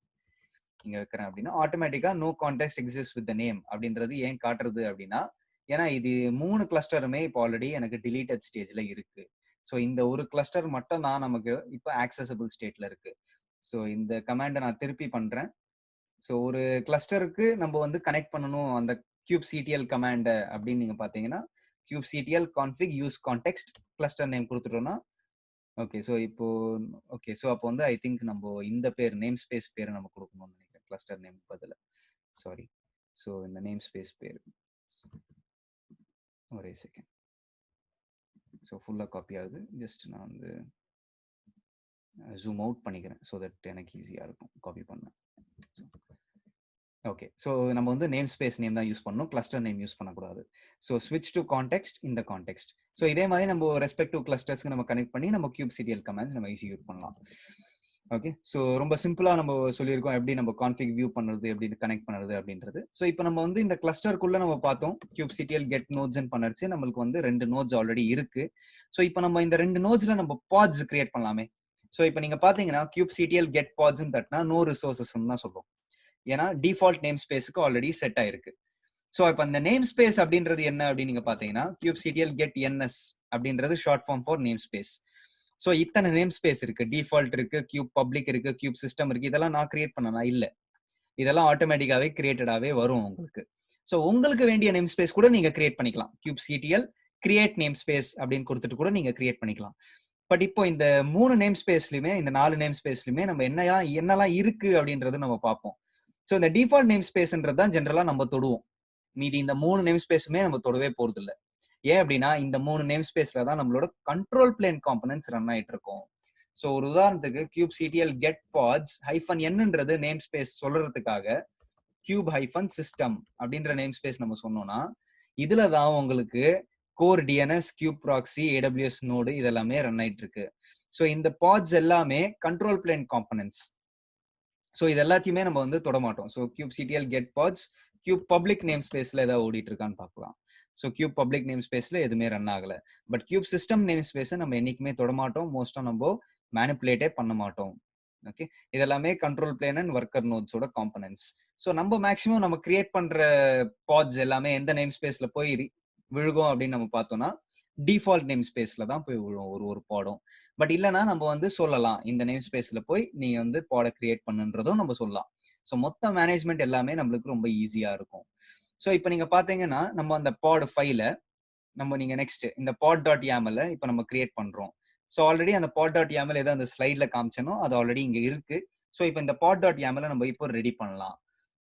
இங்க வைக்கிறேன் அப்படின்னா ஆட்டோமேட்டிக்கா no context exist with the name அப்படின்றது ஏன் காட்டுறது அப்படின்னா ஏன்னா இது 3 கிளஸ்டருமே இப்போ ஆல்ரெடி எனக்கு டிலீட்டட் ஸ்டேஜ்ல இருக்கு. ஸோ இந்த ஒரு கிளஸ்டர் மட்டும் தான் நமக்கு இப்போ ஆக்சசபிள் ஸ்டேட்ல இருக்கு. ஸோ இந்த கமாண்டை நான் திருப்பி பண்றேன். ஸோ ஒரு கிளஸ்டருக்கு நம்ம வந்து கனெக்ட் பண்ணணும் அந்த kubectl கமாண்டை அப்படின்னு நீங்க பாத்தீங்கன்னா kubectl config use context cluster name கொடுத்துட்டோம்னா ஓகே. ஸோ இப்போ ஓகே, ஸோ அப்போ வந்து ஐ திங்க் நம்ம இந்த பேர் நேம் ஸ்பேஸ் பேர் நம்ம கொடுக்கணும்னு நினைக்கிறேன் கிளஸ்டர் நேம் பதில். சாரி, ஸோ இந்த நேம் ஸ்பேஸ் பேர் ஒரே செகண்ட். ஸோ ஃபுல்லாக காப்பி ஆகுது. ஜஸ்ட் நான் வந்து ஜூம் அவுட் பண்ணிக்கிறேன் ஸோ தட் எனக்கு ஈஸியாக இருக்கும் காப்பி பண்ண. ஓகே, ஸோ நம்ம வந்து நேம் ஸ்பேஸ் நேம் தான் யூஸ் பண்ணணும், கிளஸ்டர் நேம் யூஸ் பண்ணக்கூடாது. ஸோ ஸ்விட்ச் டு கான்டெக்ஸ்ட் இந்த கான்டெக்ஸ்ட். ஸோ இதே மாதிரி நம்ம ரெஸ்பெக்டிவ் கிளஸ்டர்ஸ்க்கு நம்ம கனெக்ட் பண்ணி நம்ம kubectl கமாண்ட்ஸ் நம்ம ஈஸி யூஸ் பண்ணலாம். ஓகே, ஸோ ரொம்ப சிம்பிளா நம்ம சொல்லியிருக்கோம் எப்படி நம்ம கான்ஃபிக் வியூ பண்றது, எப்படி கனெக்ட் பண்றது அப்படின்றது. ஸோ இப்போ நம்ம வந்து இந்த கிளஸ்டருக்குள்ள நம்ம பார்த்தோம் kubectl get nodes பண்ணச்சு நம்மளுக்கு வந்து 2 நோட்ஸ் ஆல்ரெடி இருக்கு. ஸோ இப்போ நம்ம இந்த 2 நோட்ஸ்ல நம்ம பாட்ஸ் கிரியேட் பண்ணலாமே. ஸோ இப்போ நீங்க பாத்தீங்கன்னா kubectl get pods தட்டினா நோ ரிசோர்சஸ் தான் சொல்லும். ஏன்னா டிஃபால்ட் நேம் ஸ்பேஸுக்கு ஆல்ரெடி செட் ஆயிருக்கு. ஸோ இப்போ அந்த நேம் ஸ்பேஸ் அப்படின்றது என்ன அப்படின்னு நீங்க பாத்தீங்கன்னா kubectl get ns அப்படின்றது short form for namespace. So இத்தனை நேம் ஸ்பேஸ் இருக்கு, டிஃபால்ட் இருக்கு, கியூப் பப்ளிக் இருக்கு, கியூப் சிஸ்டம் இருக்கு. இதெல்லாம் நான் கிரியேட் பண்ணலாம் இல்ல, இதெல்லாம் ஆட்டோமேட்டிக்காவே கிரியேட்டடாவே வரும் உங்களுக்கு. ஸோ உங்களுக்கு வேண்டிய நேம் ஸ்பேஸ் கூட நீங்க கிரியேட் பண்ணிக்கலாம். kubectl கிரியேட் நேம் ஸ்பேஸ் அப்படின்னு கொடுத்துட்டு கூட நீங்க கிரியேட் பண்ணிக்கலாம். பட் இப்போ இந்த 3 நேம் ஸ்பேஸ்லயுமே இந்த 4 நேம் ஸ்பேஸ்லயுமே நம்ம என்னெல்லாம் இருக்கு அப்படின்றது நம்ம பார்ப்போம். ஸோ இந்த டிஃபால்ட் நேம் ஸ்பேஸ்ன்றது தான் ஜென்ரலா நம்ம தொடுவோம். மீதி இந்த 3 நேம் ஸ்பேஸுமே நம்ம தொடவே போறது இல்லை. ஏன் அப்படின்னா இந்த 3 நேம் ஸ்பேஸ்ல தான் நம்மளோட கண்ட்ரோல் பிளேன் காம்பனன்ட்ஸ் ரன் ஆயிட்டு இருக்கும். ஸோ ஒரு உதாரணத்துக்கு kubectl get pods -nன்றது நேம் ஸ்பேஸ் சொல்றதுக்காக cube-system அப்படின்ற நேம் ஸ்பேஸ் நம்ம சொன்னோம்னா இதுல தான் உங்களுக்கு core DNS, cube proxy, AWS node இதெல்லாமே ரன் ஆயிட்டு இருக்கு. ஸோ இந்த பாட்ஸ் எல்லாமே கண்ட்ரோல் பிளேன் காம்பனன்ட்ஸ். ஸோ இது எல்லாத்தையுமே நம்ம வந்து தொட மாட்டோம். So kubectl get pods cube public name ஸ்பேஸ்ல ஏதாவது ஓடிட்டு இருக்கான்னு பார்க்கலாம். ஸோ கியூப் பப்ளிக் நேம் ஸ்பேஸ்ல எதுவுமே ரன் ஆகல. பட் கியூப் சிஸ்டம் நேம் ஸ்பேஸை நம்ம என்னைக்குமே தொட மாட்டோம், மோஸ்டா நம்ம மேனிப்புலேட்டே பண்ண மாட்டோம். ஓகே, இதெல்லாமே கண்ட்ரோல் பிளேன் அண்ட் ஒர்க்கர் நோட்ஸோட காம்பனன்ட்ஸ். ஸோ நம்ம மேக்ஸிமம் நம்ம கிரியேட் பண்ற பாட்ஸ் எல்லாமே எந்த நேம் ஸ்பேஸ்ல போய் விழுகும் அப்படின்னு நம்ம பார்த்தோம்னா டிஃபால்ட் நேம் ஸ்பேஸ்ல தான் போய் விழும் ஒரு பாடம். பட் இல்லைன்னா நம்ம வந்து சொல்லலாம், இந்த நேம் ஸ்பேஸ்ல போய் நீ வந்து பாட கிரியேட் பண்ணுன்றதும் நம்ம சொல்லலாம். ஸோ மொத்த மேனேஜ்மெண்ட் எல்லாமே நம்மளுக்கு ரொம்ப ஈஸியா இருக்கும். ஸோ இப்போ நீங்க பாத்தீங்கன்னா நம்ம அந்த பாட் ஃபைல நீங்க நெக்ஸ்ட் இந்த pod.yaml இப்போ நம்ம கிரியேட் பண்றோம். ஸோ ஆல்ரெடி அந்த pod.yaml ஏதோ அந்த ஸ்லைட்ல காமிச்சனோ அது ஆல்ரெடி இங்க இருக்கு. ஸோ இப்போ இந்த pod.yaml நம்ம இப்போ ரெடி பண்ணலாம்.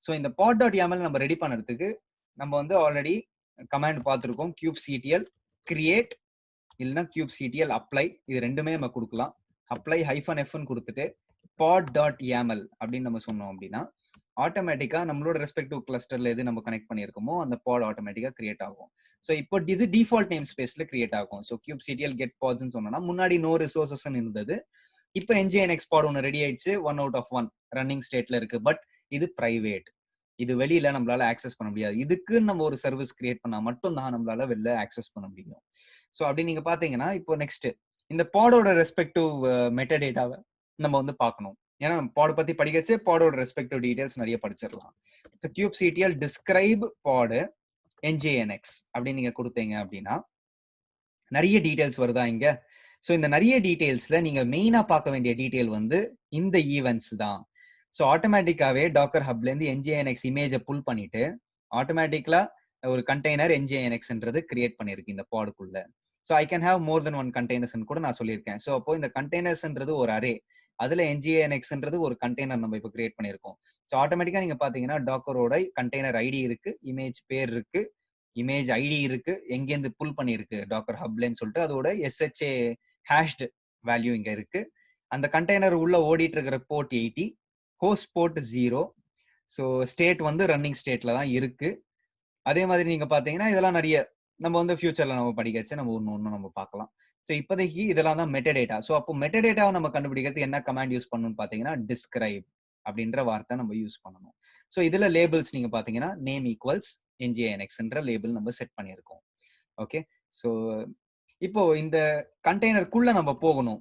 ஸோ இந்த pod.yaml நம்ம ரெடி பண்ணுறதுக்கு நம்ம வந்து ஆல்ரெடி கமாண்ட் பார்த்துருக்கோம், kubectl create இல்லைன்னா kubectl apply, இது ரெண்டுமே நம்ம கொடுக்கலாம். apply -f கொடுத்துட்டு pod.yaml அப்படின்னு நம்ம சொன்னோம் அப்படின்னா ஆட்டோமேட்டிக்கா நம்மளோட ரெஸ்பெக்டிவ் கிளஸ்டர்ல எது நம்ம கனெக்ட் பண்ணியிருக்கோமோ அந்த பாட் ஆட்டோமேட்டிக்கா கிரியேட் ஆகும். ஸோ இப்போ இது டிஃபால்ட் நேம் ஸ்பேஸ்ல கிரியேட் ஆகும். ஸோ kubectl get pods சொன்னா முன்னாடி நோ ரிசோர்சஸ் இருந்தது. இப்போ nginx pod ஒன்று ரெடி ஆயிடுச்சு, 1 out of 1 ரன்னிங் ஸ்டேட்ல இருக்கு. பட் இது பிரைவேட், இது வெளியில நம்மளால ஆக்சஸ் பண்ண முடியாது. இதுக்கு நம்ம ஒரு சர்வீஸ் கிரியேட் பண்ணா மட்டும் தான் நம்மளால வெளில ஆக்சஸ் பண்ண முடியும். ஸோ அப்படி நீங்க பாத்தீங்கன்னா இப்போ நெக்ஸ்ட் இந்த பாடோட ரெஸ்பெக்டிவ் மெட்டாடேட்டாவை நம்ம வந்து பார்க்கணும். ஏன்னா பாட் பத்தி படிக்கச்சு பாடோட ரெஸ்பெக்டிவ் டீடைல்ஸ் நிறைய படிச்சிடலாம். So kubectl describe pod nginx அப்படின்னு நீங்க கொடுத்தீங்க அப்படின்னா நிறைய டீடைல்ஸ் வருதா இங்க. ஸோ இந்த நிறைய டீடைல்ஸ்ல நீங்க மெயினா பார்க்க வேண்டிய டீடைல் வந்து இந்த ஈவெண்ட்ஸ் தான். ஸோ ஆட்டோமேட்டிக்காவே டாக்கர் ஹப்ல இருந்து nginx இமேஜை புல் பண்ணிட்டு ஆட்டோமேட்டிக்கலா ஒரு கண்டெய்னர் nginxன்றது கிரியேட் பண்ணிருக்கு இந்த பாடுக்குள்ள. So I can have more than 1 containers கூட நான் சொல்லியிருக்கேன். ஸோ அப்போ இந்த கண்டெய்னர்ஸ்ன்றது ஒரு அரே, அதுல nginxன்றது ஒரு கண்டெய்னர் நம்ம இப்போ கிரியேட் பண்ணியிருக்கோம். ஸோ ஆட்டோமேட்டிக்கா நீங்க பாத்தீங்கன்னா டாக்கரோட கண்டெய்னர் ஐடி இருக்கு, இமேஜ் பேர் இருக்கு, இமேஜ் ஐடி இருக்கு, எங்கேருந்து புல் பண்ணிருக்கு டாக்கர் ஹப்லன்னு சொல்லிட்டு அதோட SHA ஹேஷ்டு வேல்யூ இங்க இருக்கு. அந்த கண்டெய்னர் உள்ள ஓடிட்டு இருக்கிற port 80, host port 0. So state வந்து ரன்னிங் ஸ்டேட்ல தான் இருக்கு. அதே மாதிரி நீங்க பாத்தீங்கன்னா இதெல்லாம் நிறைய நம்ம வந்து ஃபியூச்சர்ல நம்ம படிக்கச்சு நம்ம ஒன்னு நம்ம பார்க்கலாம். ஸோ இப்போதைக்கு இதெல்லாம் தான் மெட்டடேட்டா. ஸோ அப்போ மெட்டடேட்டாவை நம்ம கண்டுபிடிக்கிறது என்ன கமாண்ட் யூஸ் பண்ணணும்னு பாத்தீங்கன்னா டிஸ்கிரைப் அப்படின்ற வார்த்தை நம்ம யூஸ் பண்ணணும். ஸோ இதுல லேபிள்ஸ் நீங்க பாத்தீங்கன்னா நேம் ஈக்குவல்ஸ் nginxன்ற லேபிள் நம்ம செட் பண்ணியிருக்கோம். ஓகே, ஸோ இப்போ இந்த கண்டெய்னருக்குள்ள நம்ம போகணும்.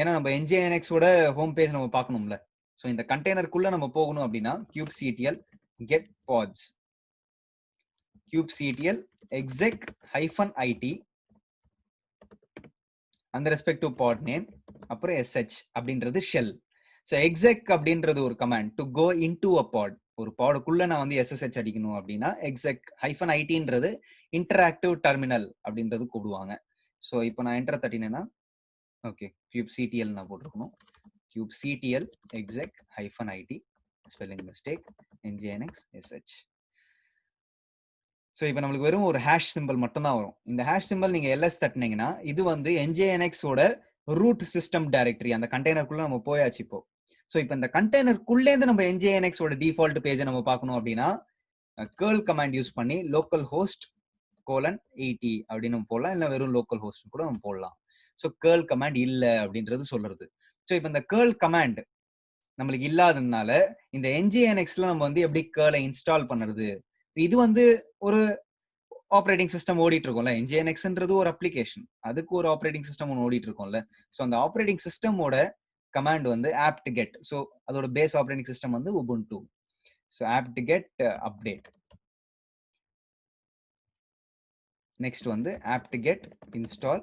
ஏன்னா நம்ம nginxோட ஹோம் பேஜ் நம்ம பார்க்கணும்ல. ஸோ இந்த கண்டெய்னருக்குள்ள நம்ம போகணும் அப்படின்னா kubectl get pods, kubectl exec -it அந்த ரெஸ்பெக்டிவ் பாட் நேம், அப்புறம் sh அப்படின்றது ஷெல். ஸோ exec அப்படின்றது ஒரு command to go into a pod. ஒரு பாடுக்குள்ள நான் வந்து SSH அடிக்கணும் அப்படின்னா exec -itன்றது இன்டராக்டிவ் டெர்மினல் அப்படின்றது கூடுவாங்க. ஸோ இப்போ நான் என்டர் தட்டினேன்னா ஓகே kubectl நான் போட்டிருக்கணும், kubectl exec -it spelling mistake nginx sh. So இப்போ நம்மளுக்கு வெறும் ஒரு ஹேஷ் சிம்பிள் மட்டும் தான் வரும். இந்த ஹேஷ் சிம்பிள் நீங்க எல்எஸ் தட்டினீங்கன்னா இது வந்து nginxோட ரூட் சிஸ்டம் டைரக்டரி, அந்த கண்டெய்னருக்குள்ள நம்ம போயாச்சு இப்போ. ஸோ இப்போ இந்த கண்டெய்னருக்குள்ளேருந்து நம்ம nginxோட டிஃபால்ட் பேஜை நம்ம பார்க்கணும் அப்படின்னா curl கமாண்ட் யூஸ் பண்ணி லோக்கல் ஹோஸ்ட் :80 அப்படின்னு நம்ம போடலாம், இல்லை வெறும் லோக்கல் ஹோஸ்ட் கூட நம்ம போடலாம். ஸோ curl கமாண்ட் இல்லை அப்படின்றது சொல்றது. ஸோ இப்போ இந்த curl கமாண்ட் நம்மளுக்கு இல்லாததுனால இந்த nginxல நம்ம வந்து எப்படி curl இன்ஸ்டால் பண்ணுறது. இது வந்து ஒரு ஆப்ரேட்டிங் சிஸ்டம் ஓடிட்டு இருக்கும்ல, nginxன்றது ஒரு அப்ளிகேஷன், அதுக்கு ஒரு ஆப்ரேட்டிங் சிஸ்டம் ஒன்று ஓடிட்டு இருக்கும்ல. ஸோ அந்த ஆப்ரேட்டிங் சிஸ்டமோட கமாண்ட் வந்து apt-get. ஸோ அதோட பேஸ் ஆப்ரேட்டிங் சிஸ்டம் வந்து Ubuntu. So apt-get update. Next வந்து apt-get install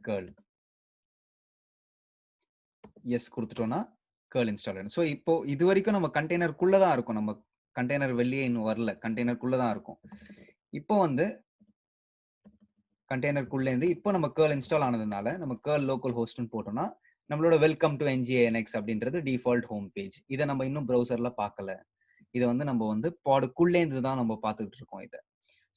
curl. எஸ் கொடுத்துட்டோம்னா curl இன்ஸ்டால் ஆயிடும். ஸோ இப்போ இது வரைக்கும் நம்ம கண்டெய்னருக்குள்ள தான் இருக்கும், நம்ம கண்டெய்னர் வெளியே இன்னும் வரல, கண்டெய்னருக்குள்ள தான் இருக்கும். இப்போ வந்து கண்டெய்னருக்குள்ள இருந்து இப்போ நம்ம curl இன்ஸ்டால் ஆனதுனால நம்ம curl லோக்கல் ஹோஸ்ட்னு போட்டோம்னா நம்மளோட வெல்கம் டு nginx அப்படின்றது டிஃபால்ட் ஹோம் பேஜ். இதை நம்ம இன்னும் ப்ரௌசர்ல பார்க்கல, இதை வந்து நம்ம வந்து பாடுக்குள்ளேருந்து தான் நம்ம பார்த்துக்கிட்டு இருக்கோம் இதை.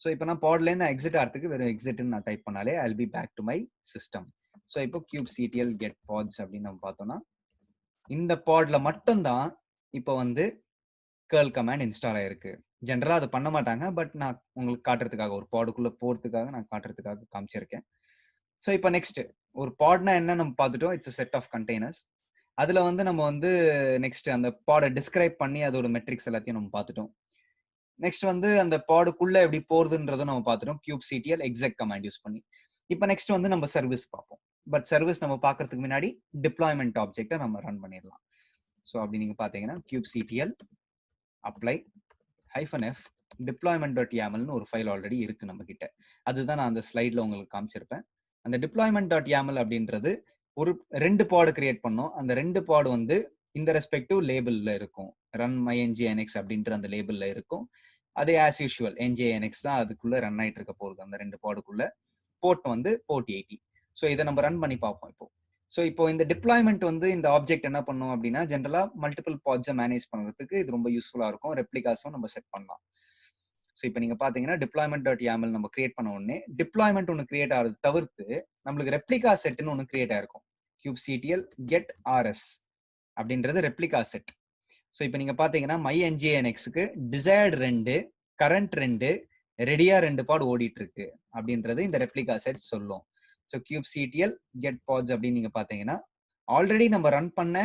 ஸோ இப்போ நான் பாட்லேருந்து எக்ஸிட் ஆகிறதுக்கு வெறும் எக்ஸிட்னு நான் டைப் பண்ணாலே I'll be back to my system. So இப்போ kubectl get pods அப்படின்னு நம்ம பார்த்தோம்னா இந்த பாட்ல மட்டும்தான் இப்போ வந்து curl கமாண்ட் இன்ஸ்டால் ஆயிருக்கு. ஜென்ரலா அது பண்ண மாட்டாங்க, பட் நான் உங்களுக்கு காட்டுறதுக்காக, ஒரு பாடுக்குள்ள போறதுக்காக நான் காட்டுறதுக்காக காமிச்சிருக்கேன். ஸோ இப்போ நெக்ஸ்ட் ஒரு பாட்னா என்ன நம்ம பார்த்துட்டோம், இட்ஸ் செட் ஆஃப் கண்டெய்னர்ஸ். அதுல வந்து நம்ம வந்து நெக்ஸ்ட் அந்த பாடை டிஸ்கிரைப் பண்ணி அதோட மெட்ரிக்ஸ் எல்லாத்தையும் நம்ம பார்த்துட்டோம். நெக்ஸ்ட் வந்து அந்த பாடுக்குள்ள எப்படி போறதுன்றதும் நம்ம பார்த்துட்டோம் kubectl exec கமாண்ட் யூஸ் பண்ணி. இப்போ நெக்ஸ்ட் வந்து நம்ம சர்வீஸ் பார்ப்போம். பட் சர்வீஸ் நம்ம பார்க்கறதுக்கு முன்னாடி டிப்ளாய்மெண்ட் ஆப்ஜெக்ட்டை நம்ம ரன் பண்ணிடலாம். ஸோ அப்படி நீங்க பார்த்தீங்கன்னா kubectl apply -f deployment.yamlனு ஒரு ஃபைல் ஆல்ரெடி இருக்கு நம்ம கிட்ட. அதுதான் நான் அந்த ஸ்லைட்ல உங்களுக்கு காமிச்சிருப்பேன். அந்த deployment.yaml அப்படின்றது ஒரு 2 பாட் கிரியேட் பண்ணோம். அந்த 2 பாட் வந்து இந்த ரெஸ்பெக்டிவ் லேபிள்ல இருக்கும். ரன் மை nginx அப்படின்ற அந்த லேபிள்ல இருக்கும். அதே ஆஸ் யூஷுவல் nginx தான் அதுக்குள்ள ரன் ஆயிட்டு இருக்க போகுது அந்த 2 பாடுக்குள்ள. போர்ட் வந்து போர்ட் 80. ஸோ இதை நம்ம ரன் பண்ணி பார்ப்போம் இப்போ. ஸோ இப்போ இந்த டிப்ளாய்மெண்ட் வந்து இந்த ஆப்ஜெக்ட் என்ன பண்ணும் அப்படின்னா ஜென்ரலா மல்டிபிள் பாட்ஸை மேனேஜ் பண்ணுறதுக்கு இது ரொம்ப யூஸ்ஃபுல்லா இருக்கும். ரெப்ளிகாஸும் நம்ம செட் பண்ணலாம். ஸோ இப்போ நீங்க பாத்தீங்கன்னா deployment.yaml நம்ம கிரியேட் பண்ண உடனே டிப்ளாய்மெண்ட் ஒன்று கிரியேட் ஆகிறது தவிர்த்து நம்மளுக்கு ரெப்ளிகா செட்னு ஒன்று கிரியேட் ஆயிருக்கும். kubectl get rs அப்படின்றது ரெப்ளிகா செட். ஸோ இப்போ நீங்க பாத்தீங்கன்னா மை nginxக்கு desired 2 current 2 ரெடியா 2 பாட் ஓடிட்டு இருக்கு அப்படின்றது இந்த ரெப்ளிகா செட் சொல்லும். ஸோ kubectl get pods அப்படின்னு நீங்க பாத்தீங்கன்னா ஆல்ரெடி நம்ம ரன் பண்ண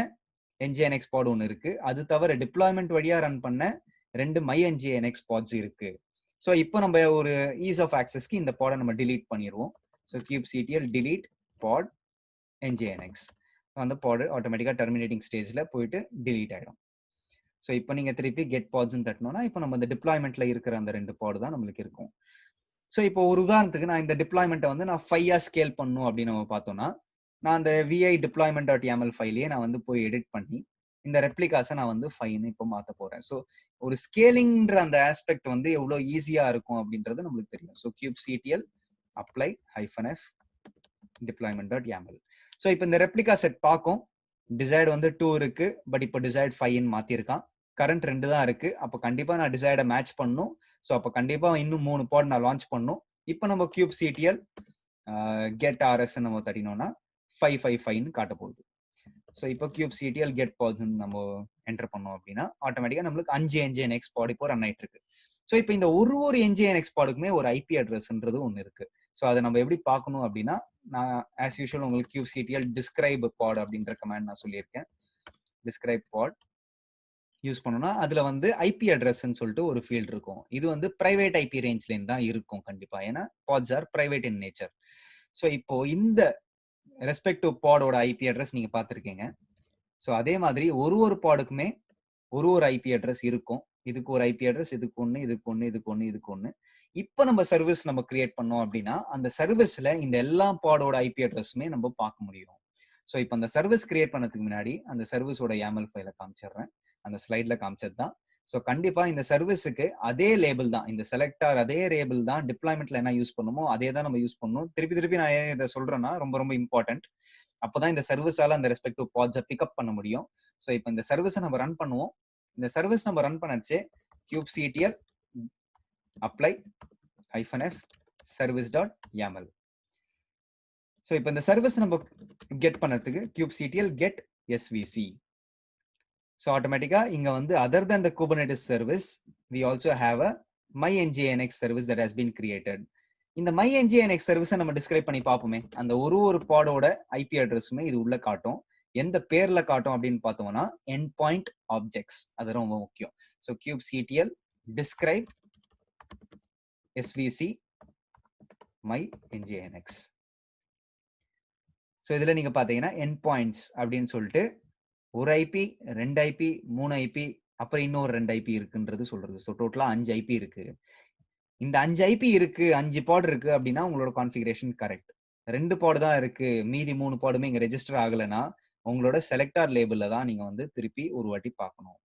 nginx பாட் ஒன்று இருக்கு. அது தவிர டிப்ளாய்மெண்ட் வழியா ரன் பண்ண 2 மை nginx பாட்ஸ் இருக்கு. ஸோ இப்போ நம்ம ஒரு ஈஸ் ஆஃப் ஆக்சஸ்க்கு இந்த பாடை நம்ம delete பண்ணிடுவோம். So kubectl delete pod nginx. அந்த பாடு ஆட்டோமேட்டிக்கா டெர்மினேட்டிங் ஸ்டேஜ்ல போயிட்டு delete ஆயிடும். ஸோ இப்போ நீங்க திருப்பி கெட் பாட்ஸ்ன்னு தட்டினோம்னா இப்போ நம்ம இந்த டிப்ளாய்மெண்ட்ல இருக்கிற அந்த 2 பாடு தான் நம்மளுக்கு இருக்கும். ஸோ இப்போ ஒரு உதாரணத்துக்கு நான் இந்த டிப்ளாய்மெண்ட்டை வந்து நான் 5 ஸ்கேல் பண்ணும் அப்படின்னு நம்ம பார்த்தோம்னா நான் அந்த vi deployment.yaml ஃபைலையே நான் வந்து போய் எடிட் பண்ணி இந்த ரெப்ளிகாஸை நான் வந்து 5ன்னு இப்போ மாற்ற போறேன். ஸோ ஒரு ஸ்கேலிங்ன்ற அந்த ஆஸ்பெக்ட் வந்து எவ்வளோ ஈஸியா இருக்கும் அப்படின்றது நம்மளுக்கு தெரியும். So kubectl apply -f deployment.yaml. So இப்போ இந்த ரெப்ளிகா செட் பார்க்கும் டிசைட் வந்து 2 இருக்கு, பட் இப்போ டிசைட் 5ன்னு மாத்திருக்கான். கரண்ட் 2 தான் இருக்கு, அப்போ கண்டிப்பா நான் டிசைட மேட்ச் பண்ணும். ஸோ அப்போ கண்டிப்பா இன்னும் 3 பாட் நான் லான்ச் பண்ணும். இப்போ நம்ம kubectl get rs நம்ம தட்டினோம்னா 555ன்னு காட்ட போகுது. ஸோ இப்போ kubectl get pods நம்ம என்டர் பண்ணோம் அப்படின்னா ஆட்டோமேட்டிக்கா நம்மளுக்கு 5 nginx பாட் இப்போ ரன் ஆயிட்டு இருக்கு. ஸோ இப்போ இந்த ஒரு nginx பாடுக்குமே ஒரு ஐபி அட்ரஸ்ன்றது ஒன்று இருக்கு. ஸோ அதை நம்ம எப்படி பார்க்கணும் அப்படின்னா நான் ஆஸ் யூஷுவல் உங்களுக்கு kubectl describe pod அப்படின்ற கமாண்ட் நான் சொல்லியிருக்கேன். describe pod யூஸ் பண்ணோம்னா அதுல வந்து ஐபி அட்ரஸ்ன்னு சொல்லிட்டு ஒரு ஃபீல்ட் இருக்கும். இது வந்து பிரைவேட் ஐபி ரேஞ்ச்ல தான் இருக்கும் கண்டிப்பா, ஏன்னா pods are private in nature. So இப்போ இந்த ரெஸ்பெக்டிவ் பாடோட ஐபி அட்ரஸ் நீங்க பார்த்துருக்கீங்க. ஸோ அதே மாதிரி ஒரு பாடுக்குமே ஒரு ஐபி அட்ரஸ் இருக்கும். இதுக்கு ஒரு ஐபி அட்ரஸ், இதுக்கு ஒன்று, இதுக்கு ஒன்று, இதுக்கு ஒன்று, இதுக்கு ஒன்று. இப்போ நம்ம சர்வீஸ் நம்ம கிரியேட் பண்ணோம் அப்படின்னா அந்த சர்வீஸ்ல இந்த எல்லா பாடோட ஐபி அட்ரஸுமே நம்ம பார்க்க முடியும். ஸோ இப்போ அந்த சர்வீஸ் கிரியேட் பண்ணதுக்கு முன்னாடி அந்த சர்வீஸோட YAML ஃபைலை காமிச்சிடுறேன். அந்த ஸ்லைட்ல காமிச்சது தான். ஸோ கண்டிப்பா இந்த சர்வீஸுக்கு அதே லேபிள் தான், இந்த செலக்டார் அதே லேபிள் தான் டிப்ளாய்மெண்ட்ல என்ன யூஸ் பண்ணுமோ அதே தான் நம்ம யூஸ் பண்ணணும். திருப்பி நான் ஏன் இதை சொல்றேன்னா ரொம்ப இம்பார்ட்டன்ட். அப்பதான் இந்த சர்வீஸால அந்த ரெஸ்பெக்டிவ் பாட்ஸை பிக்அப் பண்ண முடியும். ஸோ இப்போ இந்த சர்வீஸை நம்ம ரன் பண்ணுவோம். இந்த சர்வீஸ் நம்ம ரன் பண்ணச்சு kubectl apply -f service.yaml. So இப்போ இந்த சர்வீஸ் நம்ம கெட் பண்ணதுக்கு kubectl get svc. ஸோ ஆட்டோமேட்டிக்கா இங்க வந்து other than the Kubernetes service we also have a my nginx service that has been created. இந்த my nginx சர்வீஸை நம்ம டிஸ்கிரைப் பண்ணி பார்ப்போமே. அந்த ஒரு பாடோட ஐபி அட்ரஸுமே இது உள்ள காட்டும். எந்த பேர்ல காட்டும் அப்படின்னு பார்த்தோம்னா endpoint objects. அது ரொம்ப முக்கியம். So kubectl describe svc my nginx. So இதுல நீங்க பாத்தீங்கன்னா endpoints அப்படின்னு சொல்லிட்டு ஒரு ஐபி, 2 ஐபி, 3 ஐபி, அப்புறம் இன்னொரு 2 ஐபி இருக்குன்றது சொல்றது. ஸோ டோட்டலா 5 ஐபி இருக்கு. இந்த 5 ஐபி இருக்கு, 5 பாட் இருக்கு அப்படின்னா உங்களோட கான்ஃபிகரேஷன் கரெக்ட். 2 பாட் தான் இருக்கு, மீதி 3 பாடுமே இங்க ரெஜிஸ்டர் ஆகலைன்னா உங்களோட செலக்டார் லேபிள்ல தான் நீங்க வந்து திருப்பி ஒரு வாட்டி பார்க்கணும்.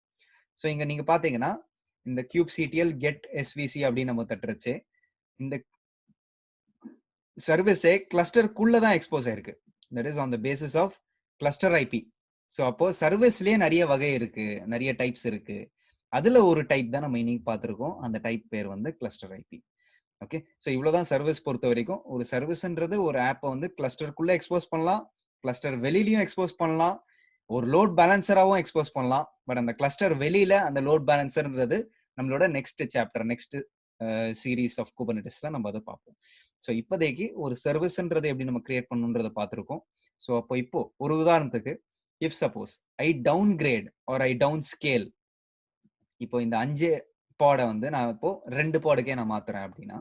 ஸோ இங்க நீங்க பாத்தீங்கன்னா இந்த kubectl get svc அப்படின்னு நம்ம தட்டுறச்சு இந்த சர்வீஸே கிளஸ்டருக்குள்ள தான் எக்ஸ்போஸ் ஆயிருக்கு. That is on the basis of cluster IP. So அப்போ சர்வீஸ்லயே நிறைய வகை இருக்கு, நிறைய டைப்ஸ் இருக்கு. அதுல ஒரு டைப் தான் நம்ம இன்னைக்கு பார்த்துருக்கோம். அந்த டைப் பேர் வந்து கிளஸ்டர் ஐபி. ஓகே, ஸோ இவ்வளவுதான் சர்வீஸ் பொறுத்த வரைக்கும். ஒரு சர்வீஸ்ன்றது ஒரு ஆப்பை வந்து கிளஸ்டருக்குள்ள எக்ஸ்போஸ் பண்ணலாம், கிளஸ்டர் வெளியிலயும் எக்ஸ்போஸ் பண்ணலாம், ஒரு லோட் பேலன்சராகவும் எக்ஸ்போஸ் பண்ணலாம். பட் அந்த கிளஸ்டர் வெளியில அந்த லோட் பேலன்சர்ன்றது நம்மளோட next chapter, next series of குபர்நெட்டிஸ்ல நம்ம அதை பார்ப்போம். ஸோ இப்போதைக்கு ஒரு சர்வீஸ்ன்றது எப்படி நம்ம கிரியேட் பண்ணணுன்றதை பார்த்துருக்கோம். ஸோ அப்போ இப்போ ஒரு உதாரணத்துக்கு if suppose I downgrade or I downscale, இப்போ இந்த 5 பாடை வந்து நான் இப்போ 2 பாடுக்கே நான் மாத்துறேன் அப்படின்னா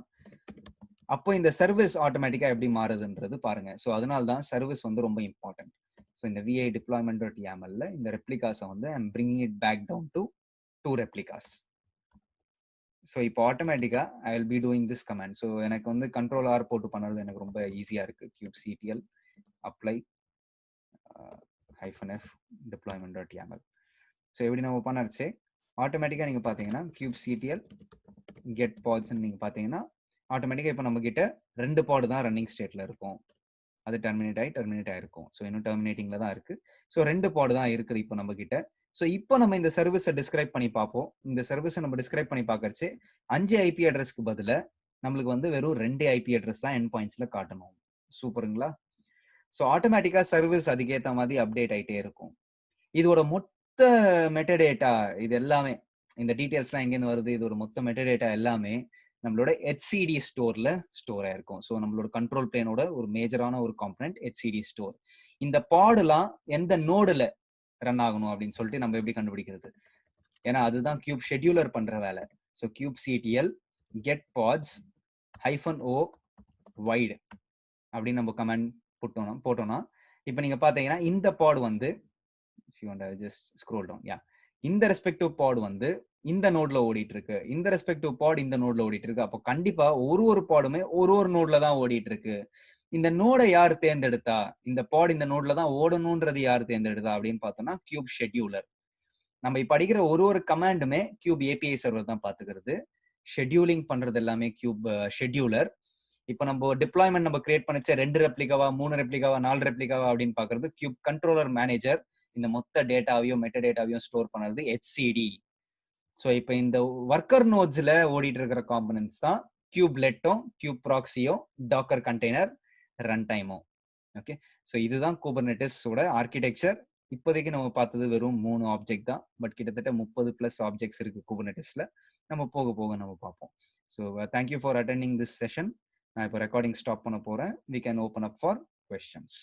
அப்போ இந்த சர்வீஸ் ஆட்டோமேட்டிக்கா எப்படி மாறுதுன்றது பாருங்க. ஸோ அதனால தான் சர்வீஸ் வந்து ரொம்ப இம்பார்ட்டன்ட். ஸோ இந்த vi deployment.yaml இந்த ரெப்ளிகாஸை வந்து I'm bringing it back down to 2 replicas. So இப்போ ஆட்டோமேட்டிக்கா I will be doing this command. So எனக்கு வந்து கண்ட்ரோல் ஆர் போட்டு பண்ணுறது எனக்கு ரொம்ப ஈஸியா இருக்கு. kubectl apply -f deployment.yaml. So எப்படி நம்ம பண்ணாச்சு ஆட்டோமேட்டிக்கா நீங்க பாத்தீங்கன்னா kubectl get pods நீங்க பாத்தீங்கன்னா ஆட்டோமேட்டிக்கா இப்போ நம்ம கிட்ட 2 பாட் தான் ரன்னிங் ஸ்டேட்ல இருக்கும். அது டெர்மினேட் ஆயிருக்கும். ஸோ இன்னும் டெர்மினேட்டிங்ல தான் இருக்கு. ஸோ 2 பாட் தான் இருக்குது இப்போ நம்ம கிட்ட. ஸோ இப்போ நம்ம இந்த சர்வீஸை டிஸ்கிரைப் பண்ணி பார்ப்போம். இந்த சர்வீஸை நம்ம டிஸ்கிரைப் பண்ணி பார்க்கறச்சு 5 ஐபி அட்ரஸ்க்கு பதிலா நம்மளுக்கு வந்து வெறும் 2 ஐபி அட்ரஸ் தான் எண்ட் பாயிண்ட்ஸ்ல காட்டணும். சூப்பருங்களா? ஸோ ஆட்டோமேட்டிக்கா சர்வீஸ் அதுக்கேற்ற மாதிரி அப்டேட் ஆயிட்டே இருக்கும். இதோட மொத்த மெட்டடேட்டா இது எல்லாமே இந்த டீடைல்ஸ்லாம் எங்கேருந்து வருது, இதோட மொத்த மெட்டடேட்டா எல்லாமே நம்மளோட HCD ஸ்டோர்ல ஸ்டோர் ஆயிருக்கும். ஸோ நம்மளோட கண்ட்ரோல் பிளேனோட ஒரு மேஜரான ஒரு காம்பனன்ட் HCD ஸ்டோர். இந்த பாடுலாம் எந்த நோடுல ரன் ஆகணும் அப்படின்னு சொல்லிட்டு நம்ம எப்படி கண்டுபிடிக்கிறது? ஏன்னா அதுதான் கியூப் ஷெட்யூலர் பண்ற வேலை. So kubectl get pods -o wide அப்படின்னு நம்ம கமெண்ட் போட்டோம்னா இப்போ நீங்க பாத்தீங்கன்னா இந்த பாட் வந்து ஜஸ்ட் ஸ்க்ரோல் டவுன் இந்த ரெஸ்பெக்டிவ் பாட் வந்து இந்த நோட்ல ஓடிட்டு இருக்கு, இந்த ரெஸ்பெக்டிவ் பாட் இந்த நோட்ல ஓடிட்டு இருக்கு. அப்போ கண்டிப்பா ஒரு பாடுமே ஒரு நோட்ல தான் ஓடிட்டு இருக்கு. இந்த நோடை யார் தேர்ந்தெடுத்தா, இந்த பாட் இந்த நோட்ல தான் ஓடணும்ன்றது யார் தேர்ந்தெடுத்தா அப்படின்னு பார்த்தோம்னா கியூப் ஷெட்யூலர். நம்ம இப்ப படிக்கிற ஒரு கமாண்டுமே கியூப் ஏபிஐ சர்வர் தான் பாத்துக்கிறது. ஷெட்யூலிங் பண்றது எல்லாமே கியூப் ஷெட்யூலர். இப்போ நம்ம டிப்ளாய்மெண்ட் நம்ம கிரியேட் பண்ணிச்ச 2 ரெப்ளிகாவா 3 ரெப்ளிகாவா 4 ரெப்ளிகாவா அப்படின்னு பாக்குறது கியூப் கண்ட்ரோலர் மேனேஜர். இந்த மொத்த டேட்டாவையும் மெட்டா டேட்டாவையும் ஸ்டோர் பண்ணது HCD. ஸோ இப்போ இந்த ஒர்க்கர் நோட்ஸ்ல ஓடிட்டு இருக்கிற காம்பனன்ட்ஸ் தான் கியூப்லெட்டும் கியூப் ப்ராக்ஸியும் டாக்கர் கண்டெய்னர் ரன் டைமும். ஓகே, ஸோ இதுதான் குபர்நெட்டிஸோட ஆர்கிடெக்சர். இப்போதைக்கு நம்ம பார்த்தது வெறும் 3 ஆப்ஜெக்ட் தான். பட் கிட்டத்தட்ட 30+ ஆப்ஜெக்ட்ஸ் இருக்கு குபர்நெட்டிஸ்ல. நம்ம போக போக நம்ம பார்ப்போம். So thank you for attending this session. நான் இப்போ ரெக்கார்டிங் ஸ்டாப் பண்ண போறேன். We can open up for questions.